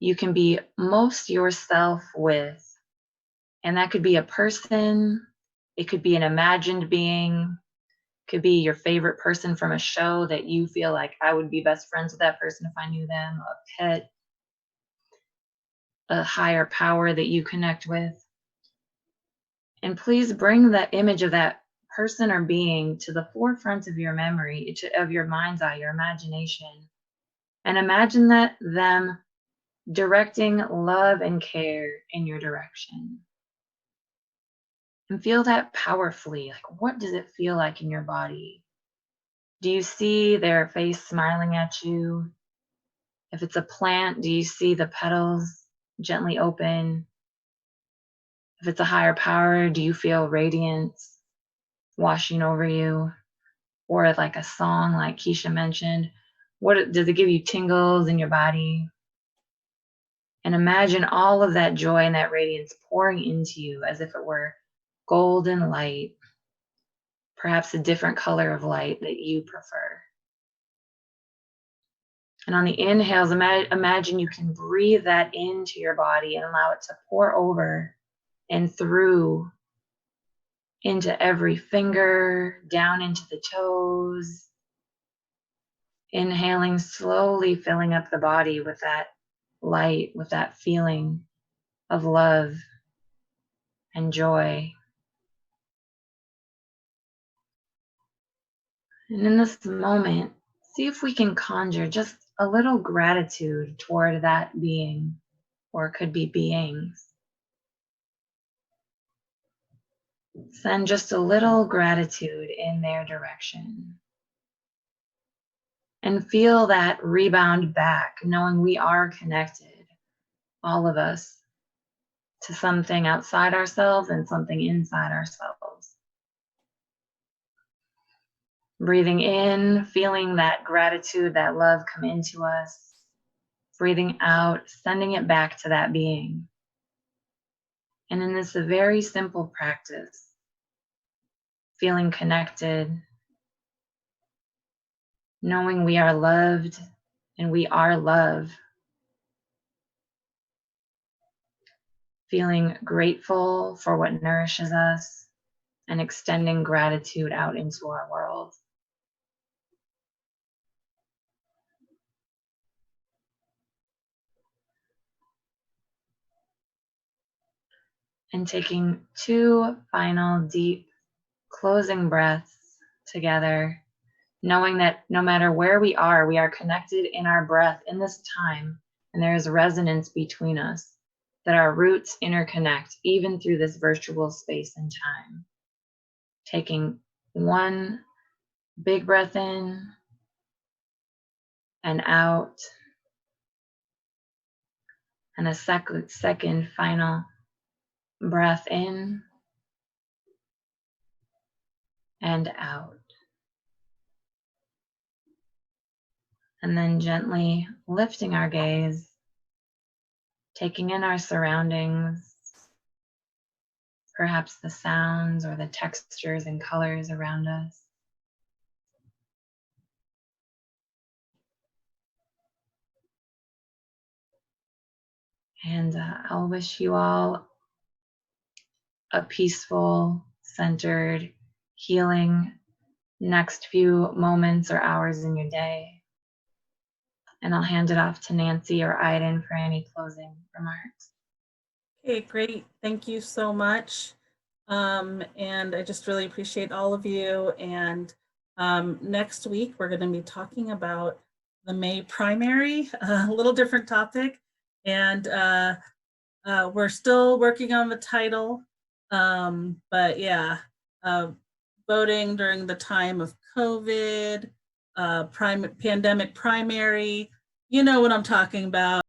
you can be most yourself with. And that could be a person, it could be an imagined being, could be your favorite person from a show that you feel like I would be best friends with that person if I knew them, a pet, a higher power that you connect with. And please bring that image of that person or being to the forefront of your memory, of your mind's eye, your imagination. And imagine that them directing love and care in your direction. And feel that powerfully. Like, what does it feel like in your body? Do you see their face smiling at you? If it's a plant, do you see the petals gently open? If it's a higher power, do you feel radiance washing over you? Or like a song like Keisha mentioned, what does it give you, tingles in your body? And imagine all of that joy and that radiance pouring into you as if it were golden light, perhaps a different color of light that you prefer. And on the inhales, imagine you can breathe that into your body and allow it to pour over and through into every finger, down into the toes. Inhaling, slowly filling up the body with that light, with that feeling of love and joy. And in this moment, see if we can conjure just a little gratitude toward that being, or it could be beings. Send just a little gratitude in their direction. And feel that rebound back, knowing we are connected, all of us, to something outside ourselves and something inside ourselves. Breathing in, feeling that gratitude, that love come into us. Breathing out, sending it back to that being. And in this very simple practice, feeling connected, knowing we are loved and we are love. Feeling grateful for what nourishes us and extending gratitude out into our world. And taking 2 final deep closing breaths together, knowing that no matter where we are connected in our breath in this time, and there is resonance between us, that our roots interconnect even through this virtual space and time. Taking 1 big breath in and out, and a second final breath in and out. And then gently lifting our gaze, taking in our surroundings, perhaps the sounds or the textures and colors around us. And I'll wish you all a peaceful, centered, healing next few moments or hours in your day. And I'll hand it off to Nancy or Aiden for any closing remarks. Okay, great. Thank you so much. And I just really appreciate all of you. And next week, we're going to be talking about the May primary, a little different topic. And we're still working on the title. But yeah, voting during the time of COVID, pandemic primary, you know what I'm talking about.